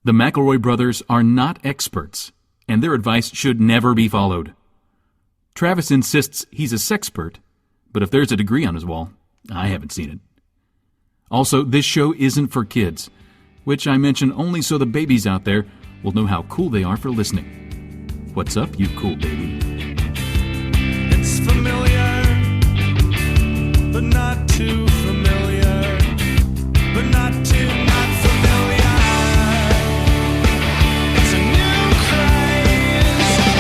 The McElroy brothers are not experts, and their advice should never be followed. Travis insists he's a sexpert, but if there's a degree on his wall, I haven't seen it. Also, this show isn't for kids, which I mention only so the babies out there will know how cool they are for listening. What's up, you cool baby? It's familiar, but not too familiar, but not too not familiar. It's a new craze.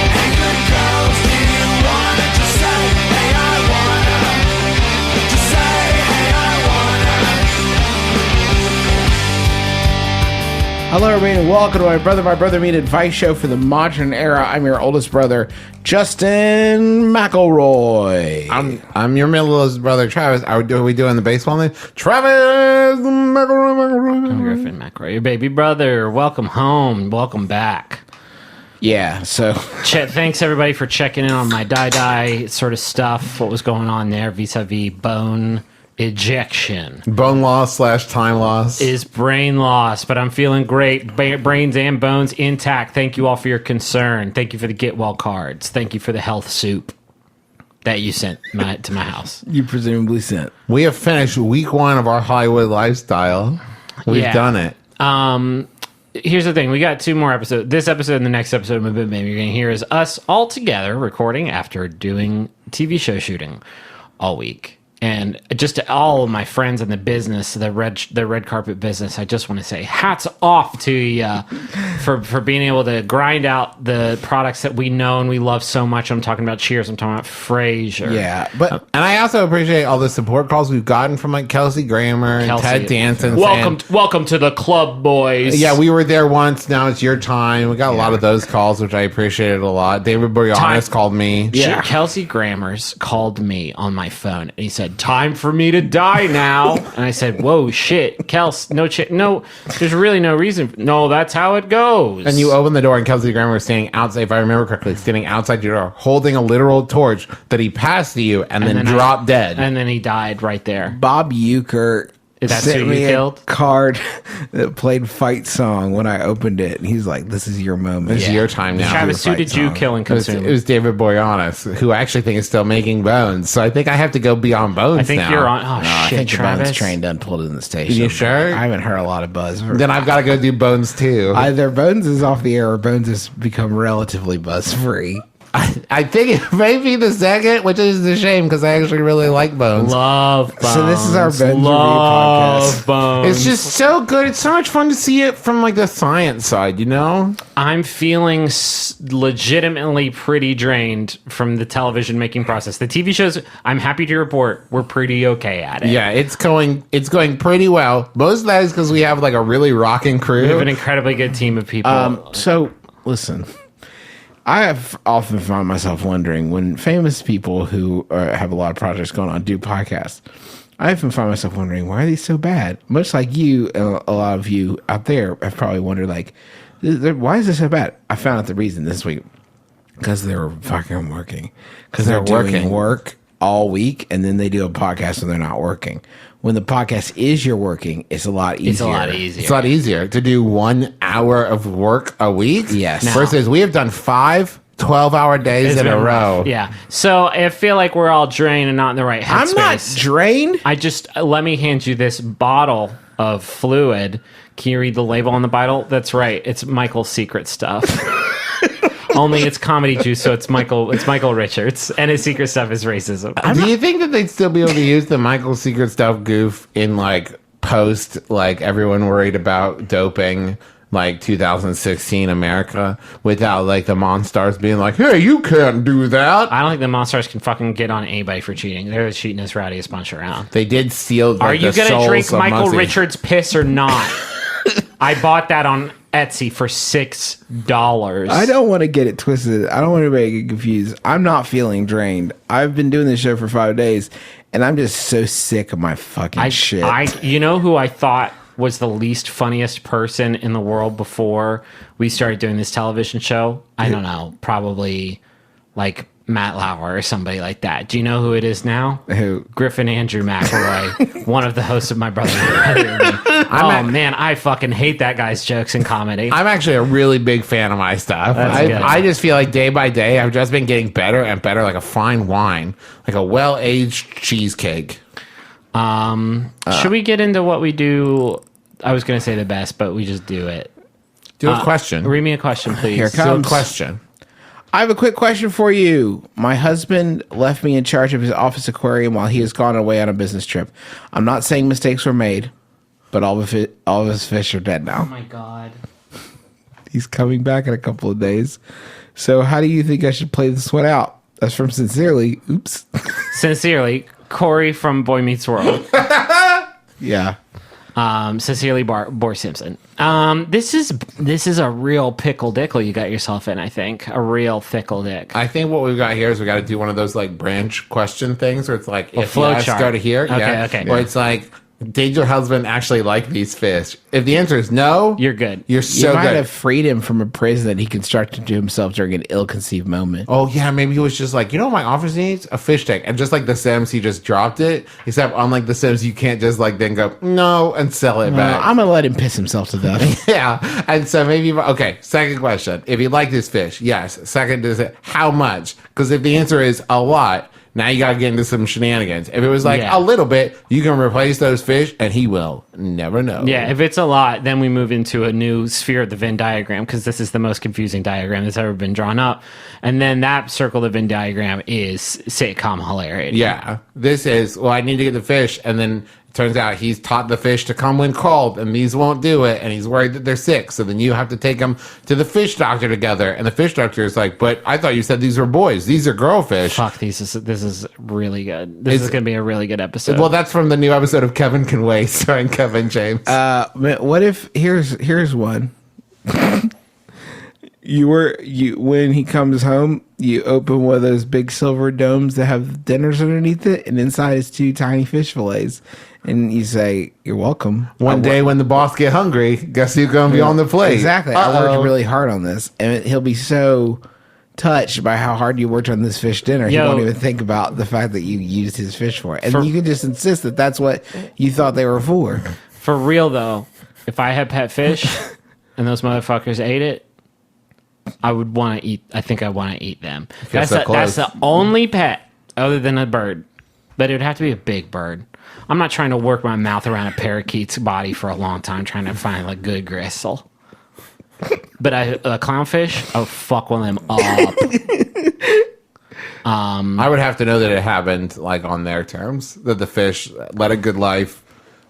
Hey, good girls, do you wanna just say, hey, I wanna? Just say, hey, I wanna. Hello, everybody, and welcome to My Brother Me Advice Show for the modern era. I'm your oldest brother, Justin McElroy. I'm your middle brother, Travis. Are we doing the baseball name? Travis McElroy. I'm Griffin McElroy, your baby brother. Welcome home. Welcome back. Yeah, so Thanks, everybody, for checking in on my die sort of stuff. What was going on there vis-a-vis bone ejection. Bone loss / time loss. Is brain loss, but I'm feeling great. Brains and bones intact. Thank you all for your concern. Thank you for the get well cards. Thank you for the health soup that you sent to my house. you presumably sent. We have finished week 1 of our Hollywood lifestyle. We've done it. Here's the thing. We got 2 more episodes. This episode and the next episode of MBMBaM you're going to hear is us all together recording after doing TV show shooting all week. And just to all of my friends in the business, the red carpet business, I just want to say hats off to you for being able to grind out the products that we know and we love so much. I'm talking about Cheers. I'm talking about Frasier. Yeah, and I also appreciate all the support calls we've gotten from like Kelsey Grammer and Ted Danson. Welcome to the club, boys. Yeah, we were there once. Now it's your time. We got a lot of those calls, which I appreciated a lot. David Boreanaz called me. Yeah, Kelsey Grammer's called me on my phone and he said, "Time for me to die now." And I said, "Whoa, shit, Kels, no, there's really no reason. No, that's how it goes." And you open the door, and Kelsey Grammer was standing outside, if I remember correctly, standing outside your door, holding a literal torch that he passed to you and then dropped dead. And then he died right there. Bob Euchre sent me a card that played Fight Song when I opened it, and he's like, "This is your moment. It's your time now." Travis, who did you kill and consume? It was David Boreanaz, who I actually think is still making Bones. So I think I have to go beyond Bones. I think now. you're on. Oh, I shit, think Travis. the Bones train done pulled in the station. You sure? I haven't heard a lot of buzz. Then I've got to go do Bones too. Either Bones is off the air or Bones has become relatively buzz free. I think it may be the second, which is a shame because I actually really like Bones. Love Bones. So this is our Bones review podcast. Bones. It's just so good. It's so much fun to see it from like the science side, you know? I'm feeling legitimately pretty drained from the television making process. The TV shows, I'm happy to report, we're pretty okay at it. Yeah, it's going pretty well. Most of that is because we have like a really rocking crew. We have an incredibly good team of people. So listen, I have often found myself wondering when famous people who have a lot of projects going on do podcasts. I often find myself wondering, why are they so bad? Much like you, and a lot of you out there have probably wondered, like, why is this so bad? I found out the reason this week. Because they're fucking working. Because they're doing work all week, and then they do a podcast and they're not working. When the podcast is you're working, it's a lot easier. It's a lot easier. It's a lot easier to do 1 hour of work a week. Yes. Versus we have done 5 12-hour days in a row. Yeah. So I feel like we're all drained and not in the right headspace. I'm not drained. Let me hand you this bottle of fluid. Can you read the label on the bottle? That's right. It's Michael's secret stuff. Only it's comedy juice, so it's Michael Richards, and his secret stuff is racism. Do you think that they'd still be able to use the Michael Secret Stuff goof in like post, like everyone worried about doping, like 2016 America, without like the Monstars being like, "Hey, you can't do that"? I don't think the Monstars can fucking get on anybody for cheating. They're the cheatingest, rowdiest bunch around. They did steal. Like, are you going to to drink Michael Richards' piss or not? I bought that on Etsy for $6. I don't want to get it twisted. I don't want anybody to get confused. I'm not feeling drained. I've been doing this show for 5 days, and I'm just so sick of my fucking shit. You know who I thought was the least funniest person in the world before we started doing this television show? I don't know, probably like Matt Lauer or somebody like that. Do you know who it is now? Who? Griffin Andrew McElroy, one of the hosts of My Brother and Brother. Man, I fucking hate that guy's jokes in comedy. I'm actually a really big fan of my stuff. That's good. I just feel like day by day, I've just been getting better and better, like a fine wine, like a well-aged cheesecake. Should we get into what we do? I was going to say the best, but we just do it. Do a question. Read me a question, please. Here Do a comes. question. I have a quick question for you. My husband left me in charge of his office aquarium while he has gone away on a business trip. I'm not saying mistakes were made, but all of his fish are dead Oh now. my God. He's coming back in a couple of days. So how do you think I should play this one out? That's from Sincerely. Oops. Sincerely, Corey from Boy Meets World. Yeah. Sincerely, Bor Simpson. This is a real pickle dickle you got yourself in, I think. A real fickle dick. I think what we've got here is we got to do one of those like branch question things where it's like, if flow yes, chart. go to here. Okay, okay. Where it's like, did your husband actually like these fish? If the answer is no, You're good. You're You so might good. have freed him from a prison that he constructed to himself during an ill-conceived moment. Oh yeah, maybe he was just like, you know what my office needs? A fish tank. And just like The Sims, he just dropped it. Except unlike The Sims, you can't just like then go, no, and sell it back. I'm going to let him piss himself to death. Yeah. And so maybe, okay, second question. If he liked his fish, yes. Second is how much? Because if the answer is a lot, now you got to get into some shenanigans. If it was like Yeah. a little bit, you can replace those fish and he will never know. Yeah, if it's a lot, then we move into a new sphere of the Venn diagram because this is the most confusing diagram that's ever been drawn up. And then that circle of the Venn diagram is sitcom hilarity. Yeah. This is, well, I need to get the fish. And then it turns out he's taught the fish to come when called and these won't do it. And he's worried that they're sick. So then you have to take them to the fish doctor together. And the fish doctor is like, but I thought you said these were boys. These are girl fish. Fuck, this is really good. This is going to be a really good episode. Well, that's from the new episode of Kevin Can Wait, starring Kevin James. Man, what if here's one. When he comes home, you open one of those big silver domes that have dinners underneath it, and inside is 2 tiny fish fillets, and you say, "You're welcome." One day when the boss get hungry, guess who's going to be on the plate? Exactly. I worked really hard on this, and he'll be so touched by how hard you worked on this fish dinner. He Yo. won't even think about the fact that you used his fish for it, and you can just insist that that's what you thought they were for. For real, though, if I had pet fish and those motherfuckers ate it, I would want to eat. I think I want to eat them. That's so that's close. the only pet other than a bird, but it would have to be a big bird. I'm not trying to work my mouth around a parakeet's body for a long time trying to find like good gristle. But a clownfish, I would fuck one of them up. I would have to know that it happened like on their terms, that the fish led a good life,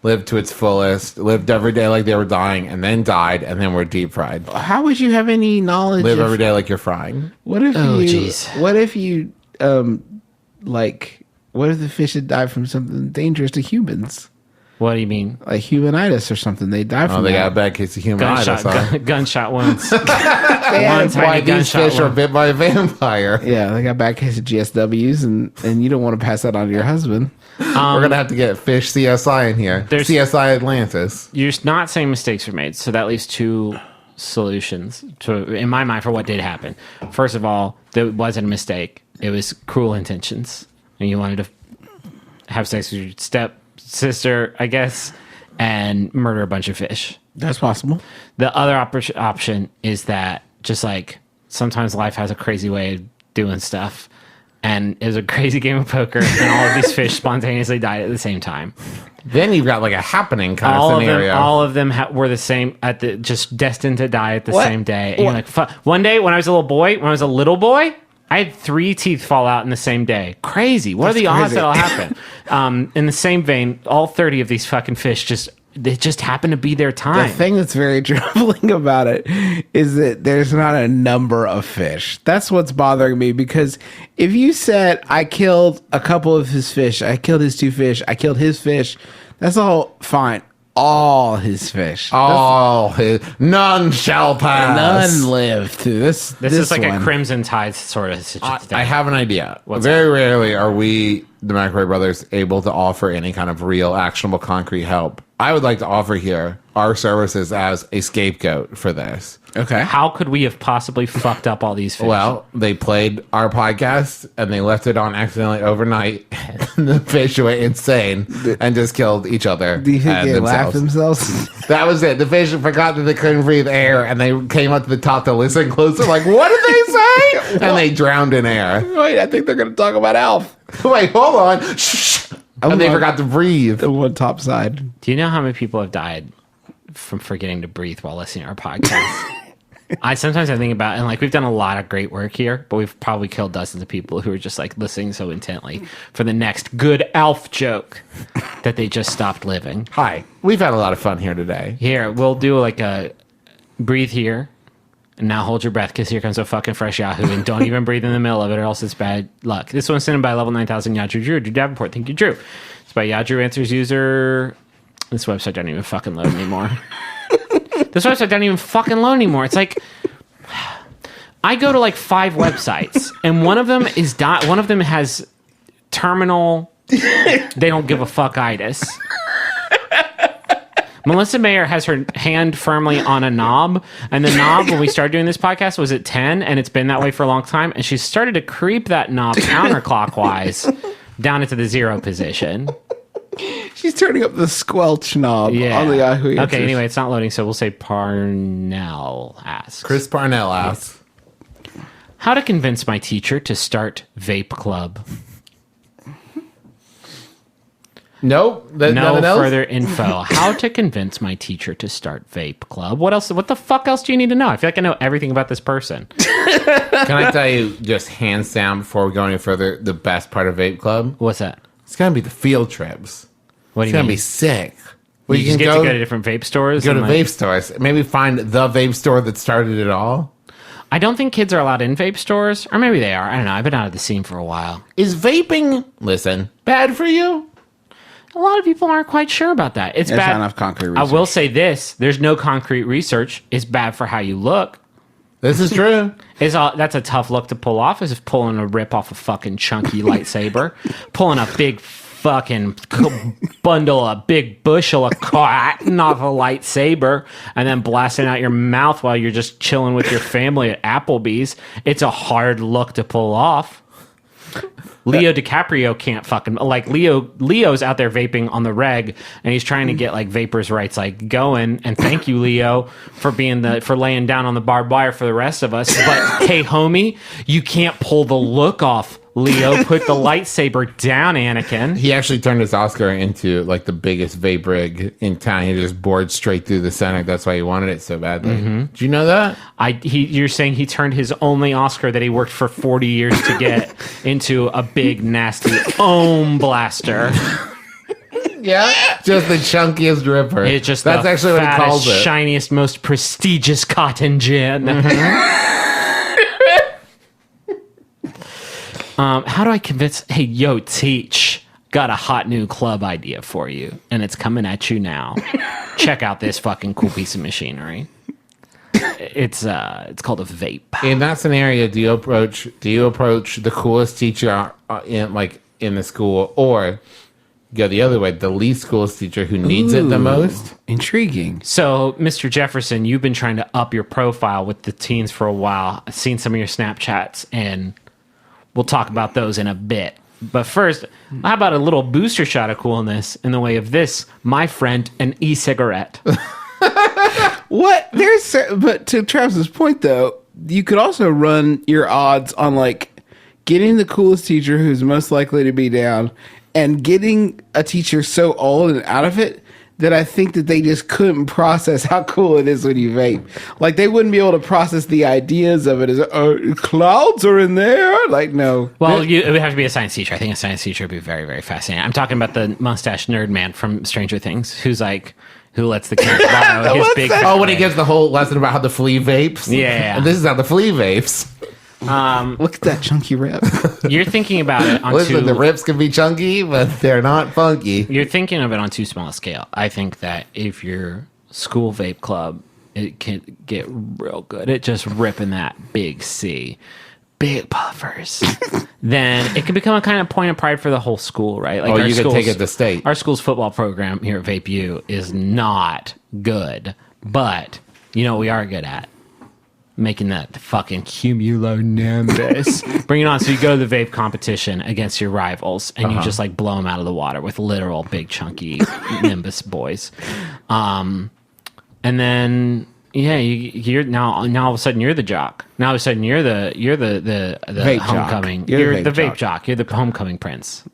lived to its fullest, lived every day like they were dying, and then died, and then were deep fried. How would you have any knowledge? Live of- every day like you're frying. What if Oh, you? jeez. What if you? What if the fish had died from something dangerous to humans, What do you mean? like humanitis or something? They die from Oh, they got a that. bad case of humanitis. Gunshot wounds. They had- One tiny Why these gunshot fish are wound. bit by a vampire? Yeah, they got a bad case of GSWs, and you don't want to pass that on to your husband. We're gonna have to get fish CSI in here. There's- CSI Atlantis. You're not saying mistakes were made, so that leaves 2 solutions to, in my mind, for what did happen. First of all, there wasn't a mistake; it was cruel intentions, and you wanted to have sex with your stepsister, I guess, and murder a bunch of fish. That's possible. The other option is that just like sometimes life has a crazy way of doing stuff, and it was a crazy game of poker, and all of these fish spontaneously died at the same time. Then you've got like a happening kind of scenario. All of them were the same just destined to die at the What? same day. And you're like, fuck. One day when I was a little boy, I had 3 teeth fall out in the same day. Crazy. What are the odds crazy. that'll happen? In the same vein, all 30 of these fucking fish just happen to be their The time. thing that's very troubling about it is that there's not a number of fish. That's what's bothering me, because if you said, I killed a couple of his fish, I killed his 2 fish, I killed his fish, that's all fine. All his fish. None shall pass. None live through this. This is like one. a Crimson Tide sort of situation. I have an idea. What's Very rarely are we, the McElroy brothers, able to offer any kind of real, actionable, concrete help I would like to offer here our services as a scapegoat for this. Okay. How could we have possibly fucked up all these fish? Well, they played our podcast and they left it on accidentally overnight. And the fish went insane and just killed each other. Do you think and they laughed themselves? That was it. The fish forgot that they couldn't breathe air and they came up to the top to listen closer. Like, what did they say? And they drowned in air. Wait, I think they're going to talk about Alf. Wait, hold on. Shh. And they forgot to breathe. The one top side. Do you know how many people have died from forgetting to breathe while listening to our podcast? I think about, and like we've done a lot of great work here, but we've probably killed dozens of people who are just like listening so intently for the next good Alf joke that they just stopped living. Hi. We've had a lot of fun here today. Here, we'll do like a breathe here, and now hold your breath because here comes a fucking fresh Yahoo, and don't even breathe in the middle of it or else it's bad luck. This one's sent in by level 9000 Yadru Drew. Drew Davenport, thank you, Drew. It's by Yadru Answers user. This website doesn't even fucking load anymore. This website doesn't even fucking load anymore. It's like I go to like 5 websites, and one of them has terminal. They don't give a fuck-itis. Melissa Mayer has her hand firmly on a knob, and the knob when we started doing this podcast was at 10, and it's been that way for a long time. And she started to creep that knob counterclockwise down into the 0 position. She's turning up the squelch knob on the Yahoo Answers. Okay, anyway, it's not loading, so we'll say Parnell asks. Chris Parnell asks, how to convince my teacher to start vape club? nope. No nothing else? further info. How to convince my teacher to start vape club? What else? What the fuck else do you need to know? I feel like I know everything about this person. Can I tell you just hands down before we go any further, the best part of Vape Club? What's that? It's going to be the field trips. What do It's you going to mean? be sick. Well, you just get to go to different vape stores? Go to and, like, vape stores. Maybe find the vape store that started it all. I don't think kids are allowed in vape stores, or maybe they are. I don't know. I've been out of the scene for a while. Is vaping, listen, bad for you? A lot of people aren't quite sure about that. It's There's bad. not enough concrete I research. will say this: there's no concrete research. It's bad for how you look. This is true. That's a tough look to pull off. Is pulling a rip off a fucking chunky lightsaber, pulling a big fucking bundle, a big bushel of cotton off a lightsaber, and then blasting out your mouth while you're just chilling with your family at Applebee's. It's a hard look to pull off. Leo DiCaprio can't fucking like Leo's out there vaping on the reg, and he's trying to get like vapors rights like going. And thank you, Leo, for laying down on the barbed wire for the rest of us. But hey, homie, you can't pull the look off. Leo, put the lightsaber down, Anakin. He actually turned his Oscar into like the biggest vape rig in town. He just bored straight through the center. That's why he wanted it so badly. Did you know that? You're saying he turned his only Oscar that he worked for 40 years to get into a big, nasty ohm blaster. Yeah. Just the chunkiest ripper. It's just That's the actually what he fattest, calls it. shiniest, most prestigious cotton gin. How do I convince? Hey, yo, teach. Got a hot new club idea for you, and it's coming at you now. Check out this fucking cool piece of machinery. It's called a vape. In that scenario, do you approach the coolest teacher in the school, or go the other way, the least coolest teacher who needs it the most? Intriguing. So, Mr. Jefferson, you've been trying to up your profile with the teens for a while. I've seen some of your Snapchats, and we'll talk about those in a bit. But first, how about a little booster shot of coolness in the way of this, my friend, an e-cigarette? What? But to Travis's point, though, you could also run your odds on like getting the coolest teacher who's most likely to be down, and getting a teacher so old and out of it that I think that they just couldn't process how cool it is when you vape. Like, they wouldn't be able to process the ideas of it as, clouds are in there? Like, no. Well, it would have to be a science teacher. I think a science teacher would be very, very fascinating. I'm talking about the mustache nerd man from Stranger Things, who's like, who lets the kids borrow his big... Oh, when he gives the whole lesson about how the flea vapes? Yeah. And this is how the flea vapes. Look at that chunky rip. You're thinking about it on Listen, the two... rips can be chunky, but they're not funky. You're thinking of it on too small a scale. I think that if your school vape club, it can get real good at just ripping that big C. big puffers, then it can become a kind of point of pride for the whole school, right? Like you could take it to state. Our school's football program here at Vape U is not good, but you know what we are good at? Making that fucking cumulonimbus. Bring it on. So you go to the vape competition against your rivals, and you just like blow them out of the water with literal big chunky nimbus boys. And then you're now all of a sudden you're the jock. Now all of a sudden you're the Vape homecoming. jock. You're the the vape vape jock. You're the homecoming prince.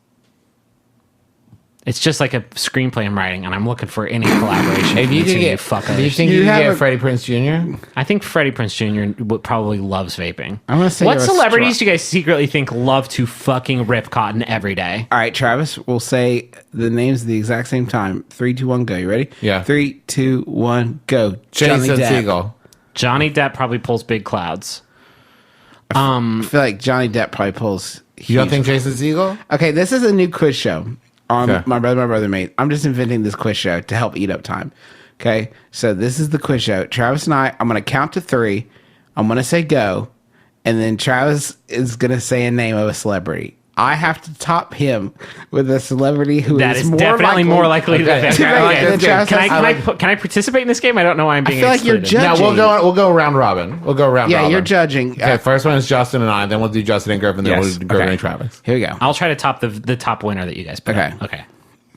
It's just like a screenplay I'm writing, and I'm looking for any collaboration. If you from could two get, fuckers. do you think you could get Freddie Prinze Jr.? I think Freddie Prinze Jr. Probably loves vaping. I'm gonna say What you're a celebrities do you guys secretly think love to fucking rip cotton every day? All right, Travis, we'll say the names at the exact same time. 3, 2, 1, go. You ready? Yeah. 3, 2, 1, go. Johnny Jason Depp. Segel. Johnny Depp probably pulls big clouds. I feel like Johnny Depp probably pulls. You don't think Jason Segel? Okay, this is a new quiz show. Okay. My brother made. I'm just inventing this quiz show to help eat up time. Okay, so this is the quiz show. Travis and I'm going to count to 3. I'm going to say go, and then Travis is going to say a name of a celebrity. I have to top him with a celebrity who That is is more definitely more likely Okay. than to make okay. it than Travis. Can I participate in this game? I don't know why I'm being I feel like you're excluded. judging. No, we'll go round robin. We'll go round robin. Yeah, you're judging. Okay, first one is Justin and I, then we'll do Justin and Griffin, then Yes, we'll do Griffin okay. and Travis. Here we go. I'll try to top the top winner that you guys put. Okay. Okay.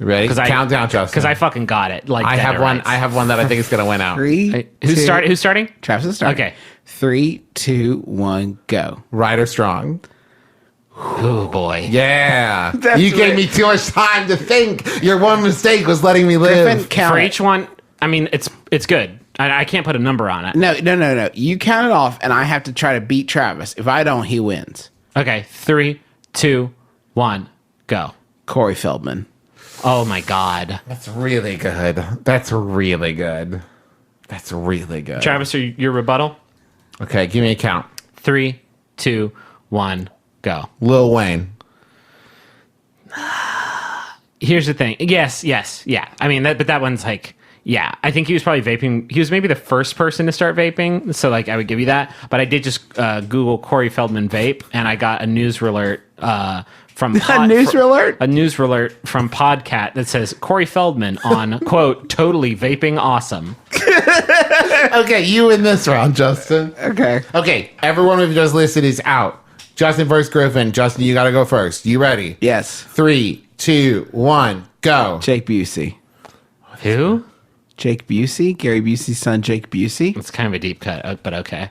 You ready? Because Count down, Justin. Because I fucking got it. Like I dead have to one. rights. I have one that I think is going to win out. 3. Hey, 2, Who's starting? Travis is starting. Okay. 3, 2, 1, go. Ryder Strong. Oh boy. Yeah. That's You gave right. me too much time to think. Your one mistake was letting me live. Griffin, count For it. each one, I mean, it's good. I can't put a number on it. No. You count it off, and I have to try to beat Travis. If I don't, he wins. Okay. 3, 2, 1, go. Corey Feldman. Oh my god. That's really good. That's really good. That's really good. Travis, your rebuttal? Okay, give me a count. 3, 2, 1, go. Lil Wayne. Here's the thing. Yes, yeah. I mean, but that one's like, yeah. I think he was probably vaping. He was maybe the first person to start vaping, so like I would give you that. But I did just Google Corey Feldman vape, and I got a news alert from A news alert? a news alert from Podcat that says Corey Feldman on quote totally vaping awesome. Okay, you win this round, Justin. Okay. Okay, everyone we've just listed is out. Justin versus Griffin. Justin, you got to go first. You ready? Yes. 3, 2, 1, go. Jake Busey. Who? Jake Busey? Gary Busey's son, Jake Busey? It's kind of a deep cut, but okay.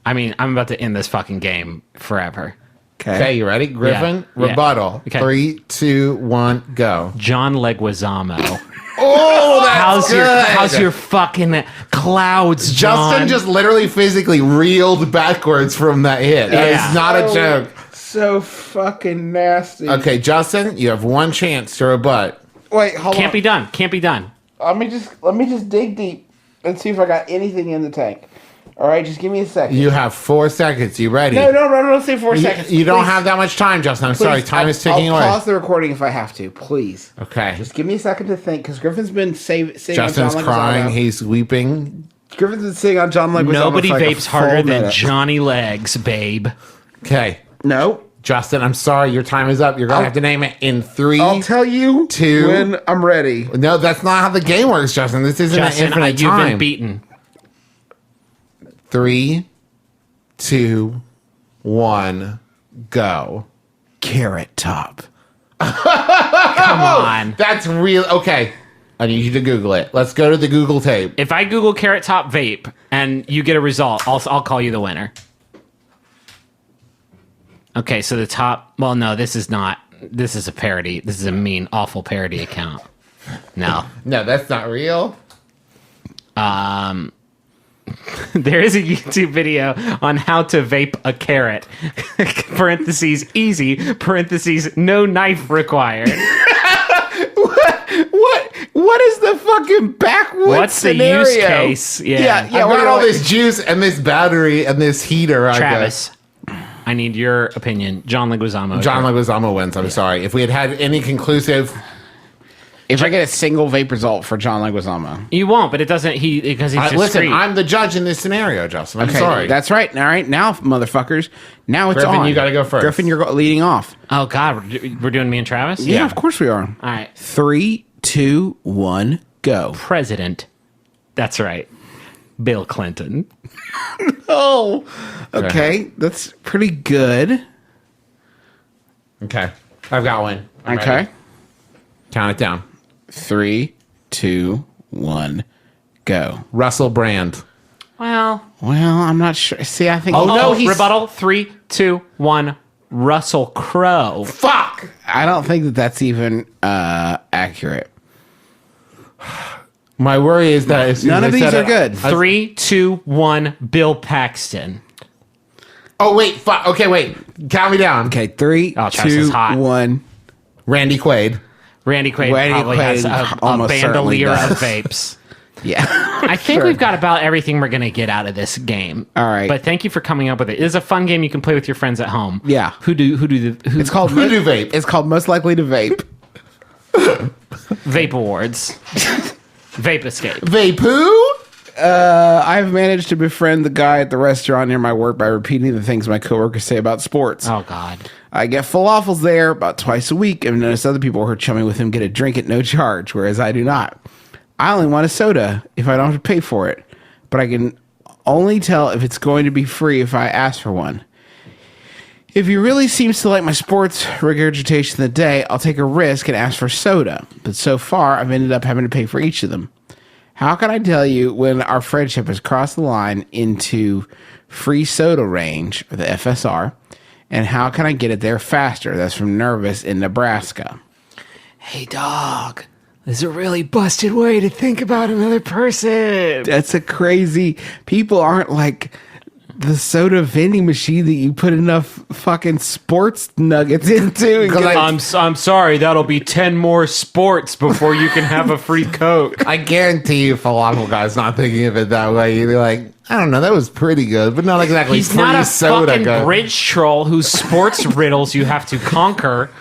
I mean, I'm about to end this fucking game forever. Okay, you ready? Griffin, Yeah. rebuttal. Okay. 3, 2, 1, go. John Leguizamo. Oh, that's How's your fucking clouds, John? Justin just literally physically reeled backwards from that hit. That Yeah. is not a joke. So fucking nasty. Okay, Justin, you have one chance to rebut. Wait, hold Can't be done. Can't be done. Let me just dig deep and see if I got anything in the tank. All right, just give me a second. You have 4 seconds. You ready? No, don't say 4 seconds. You don't Please. have that much time, Justin. I'm sorry. Please, Time is ticking I'll away. pause the recording if I have to, please. Okay. Just give me a second to think, because Griffin's been saying Justin's on John crying. Leguizamo. He's weeping. Griffin's been sitting on John Leguizamo Nobody for like a vapes harder full than minute. Johnny Legs, babe. Okay. No, Justin, I'm sorry. Your time is up. You're going to have to name it in 3. I'll tell you 2. when I'm ready. No, that's not how the game works, Justin. This isn't Justin, an infinite you've time. been beaten. 3, 2, 1, go. Carrot Top. Come on. That's real. Okay. I need you to Google it. Let's go to the Google tape. If I Google Carrot Top vape and you get a result, I'll call you the winner. Okay, so the top. Well, no, this is not. This is a parody. This is a mean, awful parody account. No. No, that's not real. There is a YouTube video on how to vape a carrot. Parentheses easy. Parentheses no knife required. What is the fucking backwoods What's the scenario? use case? Yeah. I've got all this juice and this battery and this heater. I guess. Travis, I need your opinion. John Leguizamo. John Leguizamo wins. I'm sorry. If we had any conclusive, If I get a single vape result for John Leguizamo. You won't, but it doesn't. Because he's discreet. Listen, I'm the judge in this scenario, Justin. I'm sorry. That's right. All right, now, motherfuckers. Now it's Griffin, on. you gotta go first. Griffin, you're leading off. Oh God, we're doing me and Travis. Yeah, of course we are. All right. 3, 2, 1, go. President. That's right. Bill Clinton. Oh, okay. That's pretty good. Okay. I've got one. I'm Okay. ready. Count it down. 3, 2, 1, go. Russell Brand. Well. Well, I'm not sure. See, I think. Oh, no, he's- rebuttal. 3, 2, 1. Russell Crowe. Fuck! I don't think that's even accurate. My worry is that as soon None as of I these said are it- good. 3, 2, 1. Bill Paxton. Oh, wait. Fuck. Okay, wait. Count me down. Okay, 3, Oh, Travis is 2, hot. 1. Randy Quaid. Randy Quaid Randy probably has Quaid a almost certainly bandolier of does. vapes. Yeah. I think Sure. we've got about everything we're going to get out of this game. All right. But thank you for coming up with it. It is a fun game you can play with your friends at home. Yeah. It's It's called Voodoo Vape. It's called Most Likely to Vape. Vape Awards. Vape Escape. Vapoo? I've managed to befriend the guy at the restaurant near my work by repeating the things my coworkers say about sports. Oh, God. I get falafels there about twice a week and notice other people who are chumming with him get a drink at no charge, whereas I do not. I only want a soda if I don't have to pay for it, but I can only tell if it's going to be free if I ask for one. If he really seems to like my sports regurgitation of the day, I'll take a risk and ask for soda. But so far, I've ended up having to pay for each of them. How can I tell you when our friendship has crossed the line into free soda range, or the FSR, and how can I get it there faster? That's from Nervous in Nebraska. Hey, dog. There's a really busted way to think about another person. That's a crazy... People aren't like the soda vending machine that you put enough fucking sports nuggets into. And get I'm sorry. That'll be 10 more sports before you can have a free Coke. I guarantee you Falafel Guy's not thinking of it that way. You'd be like, I don't know, that was pretty good, but not exactly He's free not a soda. fucking guy. bridge troll whose sports riddles you have to conquer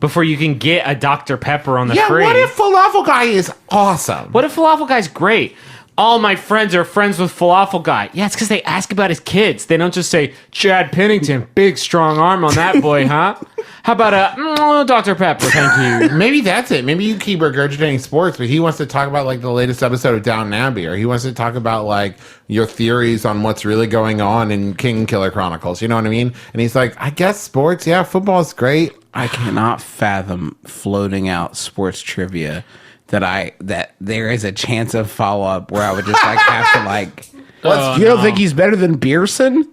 before you can get a Dr. Pepper on the Yeah, free. what if Falafel Guy is awesome? What if Falafel Guy's great? All my friends are friends with Falafel Guy. Yeah, it's because they ask about his kids. They don't just say, Chad Pennington, big strong arm on that boy, huh? How about Dr. Pepper, thank you. Maybe that's it. Maybe you keep regurgitating sports, but he wants to talk about like the latest episode of Downton Abbey, or he wants to talk about like your theories on what's really going on in King Killer Chronicles. You know what I mean? And he's like, I guess sports, yeah, football's great. I cannot fathom floating out sports trivia that there is a chance of follow up where I would just like have to like. You don't think he's better than Beerson?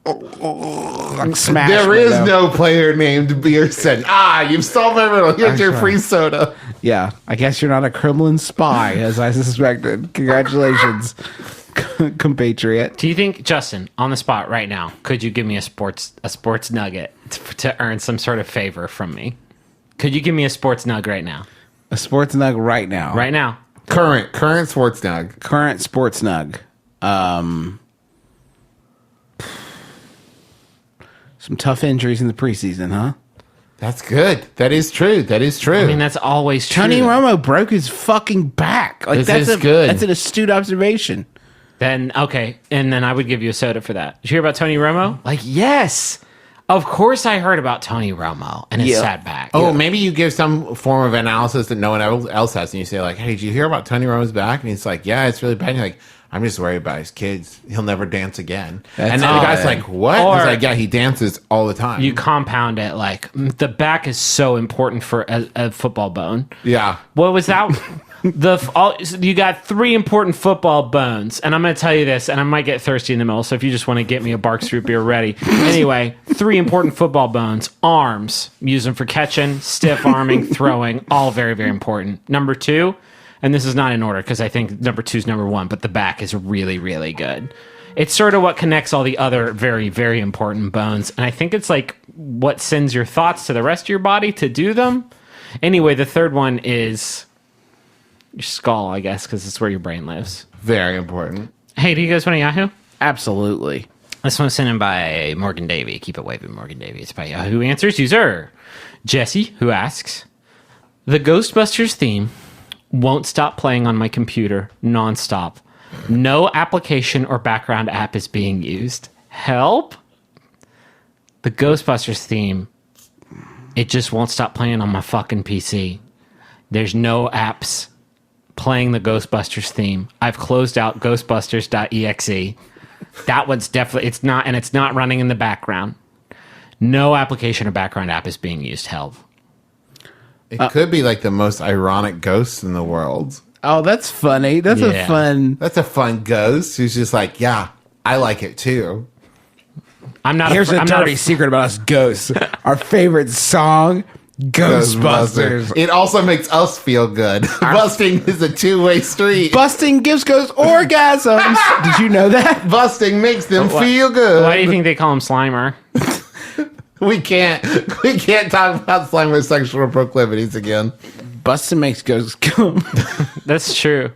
Like smash. There is window. no player named Beerson. You've solved my riddle. Here's your free soda. Yeah, I guess you're not a Kremlin spy, as I suspected. Congratulations, compatriot. Do you think, Justin, on the spot right now, could you give me a sports nugget to earn some sort of favor from me? Could you give me a sports nug right now? A sports nug right now. Right now. Current sports nug. Current sports nug. Some tough injuries in the preseason, huh? That's good. That is true. That is true. I mean, that's always true. Tony Romo broke his fucking back. Like This is good. That's an astute observation. Then, okay. And then I would give you a soda for that. Did you hear about Tony Romo? Like, yes. Of course I heard about Tony Romo and his Yeah. sad back. Maybe you give some form of analysis that no one else has, and you say like, "Hey, did you hear about Tony Romo's back?" And he's like, "Yeah, it's really bad." And you're like, "I'm just worried about his kids. He'll never dance again." That's and then the guy's odd. like, "What?" Or- He's like, "Yeah, he dances all the time." You compound it like the back is so important for a football bone. yeah. What was that? You got 3 important football bones, and I'm going to tell you this, and I might get thirsty in the middle. So if you just want to get me a Barks root beer ready, anyway, 3 important football bones: arms, use them for catching, stiff arming, throwing, all very, very important. Number 2, and this is not in order because I think number 2 is number 1, but the back is really, really good. It's sort of what connects all the other very, very important bones, and I think it's like what sends your thoughts to the rest of your body to do them. Anyway, the third one is your skull, I guess, because it's where your brain lives. Very important. Hey, do you guys want a Yahoo? Absolutely. This one's sent in by Morgan Davey. Keep it waving, Morgan Davey. It's by Yahoo Answers user Jesse, who asks, the Ghostbusters theme won't stop playing on my computer nonstop. No application or background app is being used. Help? The Ghostbusters theme, it just won't stop playing on my fucking PC. There's no apps playing the Ghostbusters theme. I've closed out ghostbusters.exe. That one's definitely, it's not running in the background. No application or background app is being used. Help. It could be like the most ironic ghost in the world. Oh, that's funny. That's a Yeah. fun. That's a fun ghost who's just like, yeah, I like it too. I'm not Here's a I'm not dirty secret about us ghosts. Our favorite song, Ghostbusters. It also makes us feel good. Busting is a two-way street. Busting gives ghosts orgasms. Did you know that? Busting makes them feel good. Why do you think they call him Slimer? We can't talk about Slimer's sexual proclivities again. Busting makes ghosts come. That's true.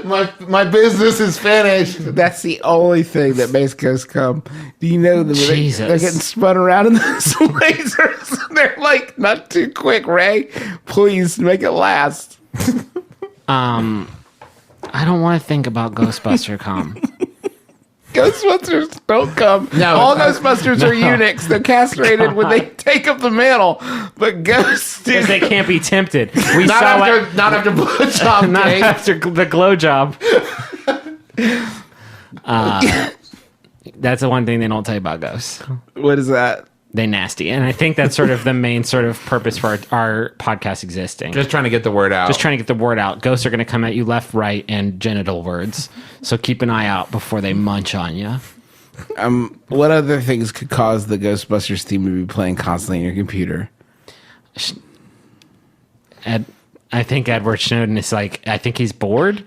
My business is finished. That's the only thing that makes ghosts come. Do you know that Jesus. they're getting spun around in those lasers? They're like, not too quick, Ray. Please make it last. I don't want to think about Ghostbuster com. Ghostbusters don't come. No, all Ghostbusters are eunuchs. They're castrated when they take up the mantle. But ghosts, Because they can't be tempted. We Not saw after blowjob not date. after the glow job. That's the one thing they don't tell you about ghosts. what is that? They nasty. And I think that's sort of the main sort of purpose for our podcast existing. Just trying to get the word out. Just trying to get the word out. Ghosts are going to come at you left, right, and genital words. So keep an eye out before they munch on you. What other things could cause the Ghostbusters theme to be playing constantly in your computer? I think Edward Snowden is like, I think he's bored.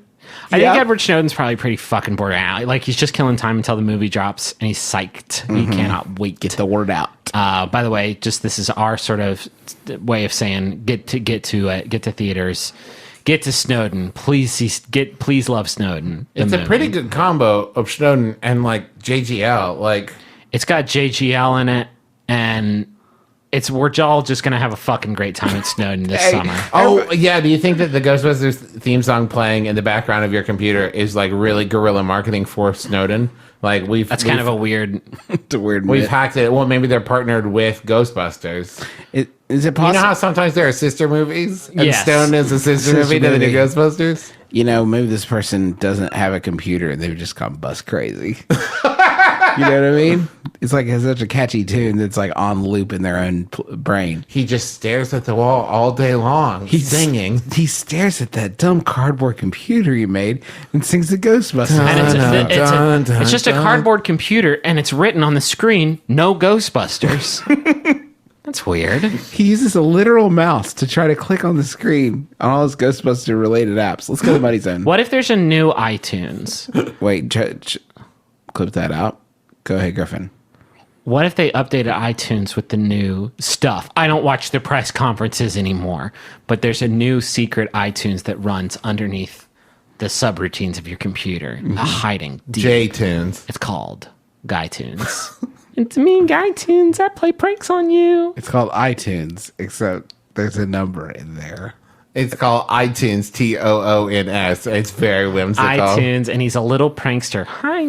I think Edward Snowden's probably pretty fucking bored now. Like, he's just killing time until the movie drops, and he's psyched. He cannot wait. Get the word out. By the way, just this is our sort of way of saying get to theaters, get to Snowden. Please love Snowden. It's a pretty good combo of Snowden and like JGL. Like, It's got JGL in it, and we're all just gonna have a fucking great time at Snowden this summer. oh yeah, do you think that the Ghostbusters theme song playing in the background of your computer is like really guerrilla marketing for Snowden? Like That's kind of a weird. It's a weird we've myth. hacked it. Well, maybe they're partnered with Ghostbusters. Is it You possible? know how sometimes there are sister movies, and Yes. Snowden is a sister movie to the new movie. Ghostbusters. Maybe this person doesn't have a computer and they've just gone bust crazy. You know what I mean? It's like it's such a catchy tune that's like on loop in their own brain. He just stares at the wall all day long, singing. He stares at that dumb cardboard computer you made and sings the Ghostbusters. And it's just a cardboard computer, and it's written on the screen, "No Ghostbusters." That's weird. He uses a literal mouse to try to click on the screen on all his Ghostbuster related apps. Let's go to Money Zone. What if there's a new iTunes? Wait, clip that out. Go ahead, Griffin. What if they updated iTunes with the new stuff? I don't watch the press conferences anymore, but there's a new secret iTunes that runs underneath the subroutines of your computer, hiding deep. J-Tunes. It's called GuyTunes. It's me, GuyTunes. I play pranks on you. It's called iTunes, except there's a number in there. It's called iTunes, TOONS. It's very whimsical. iTunes, and he's a little prankster. Hi,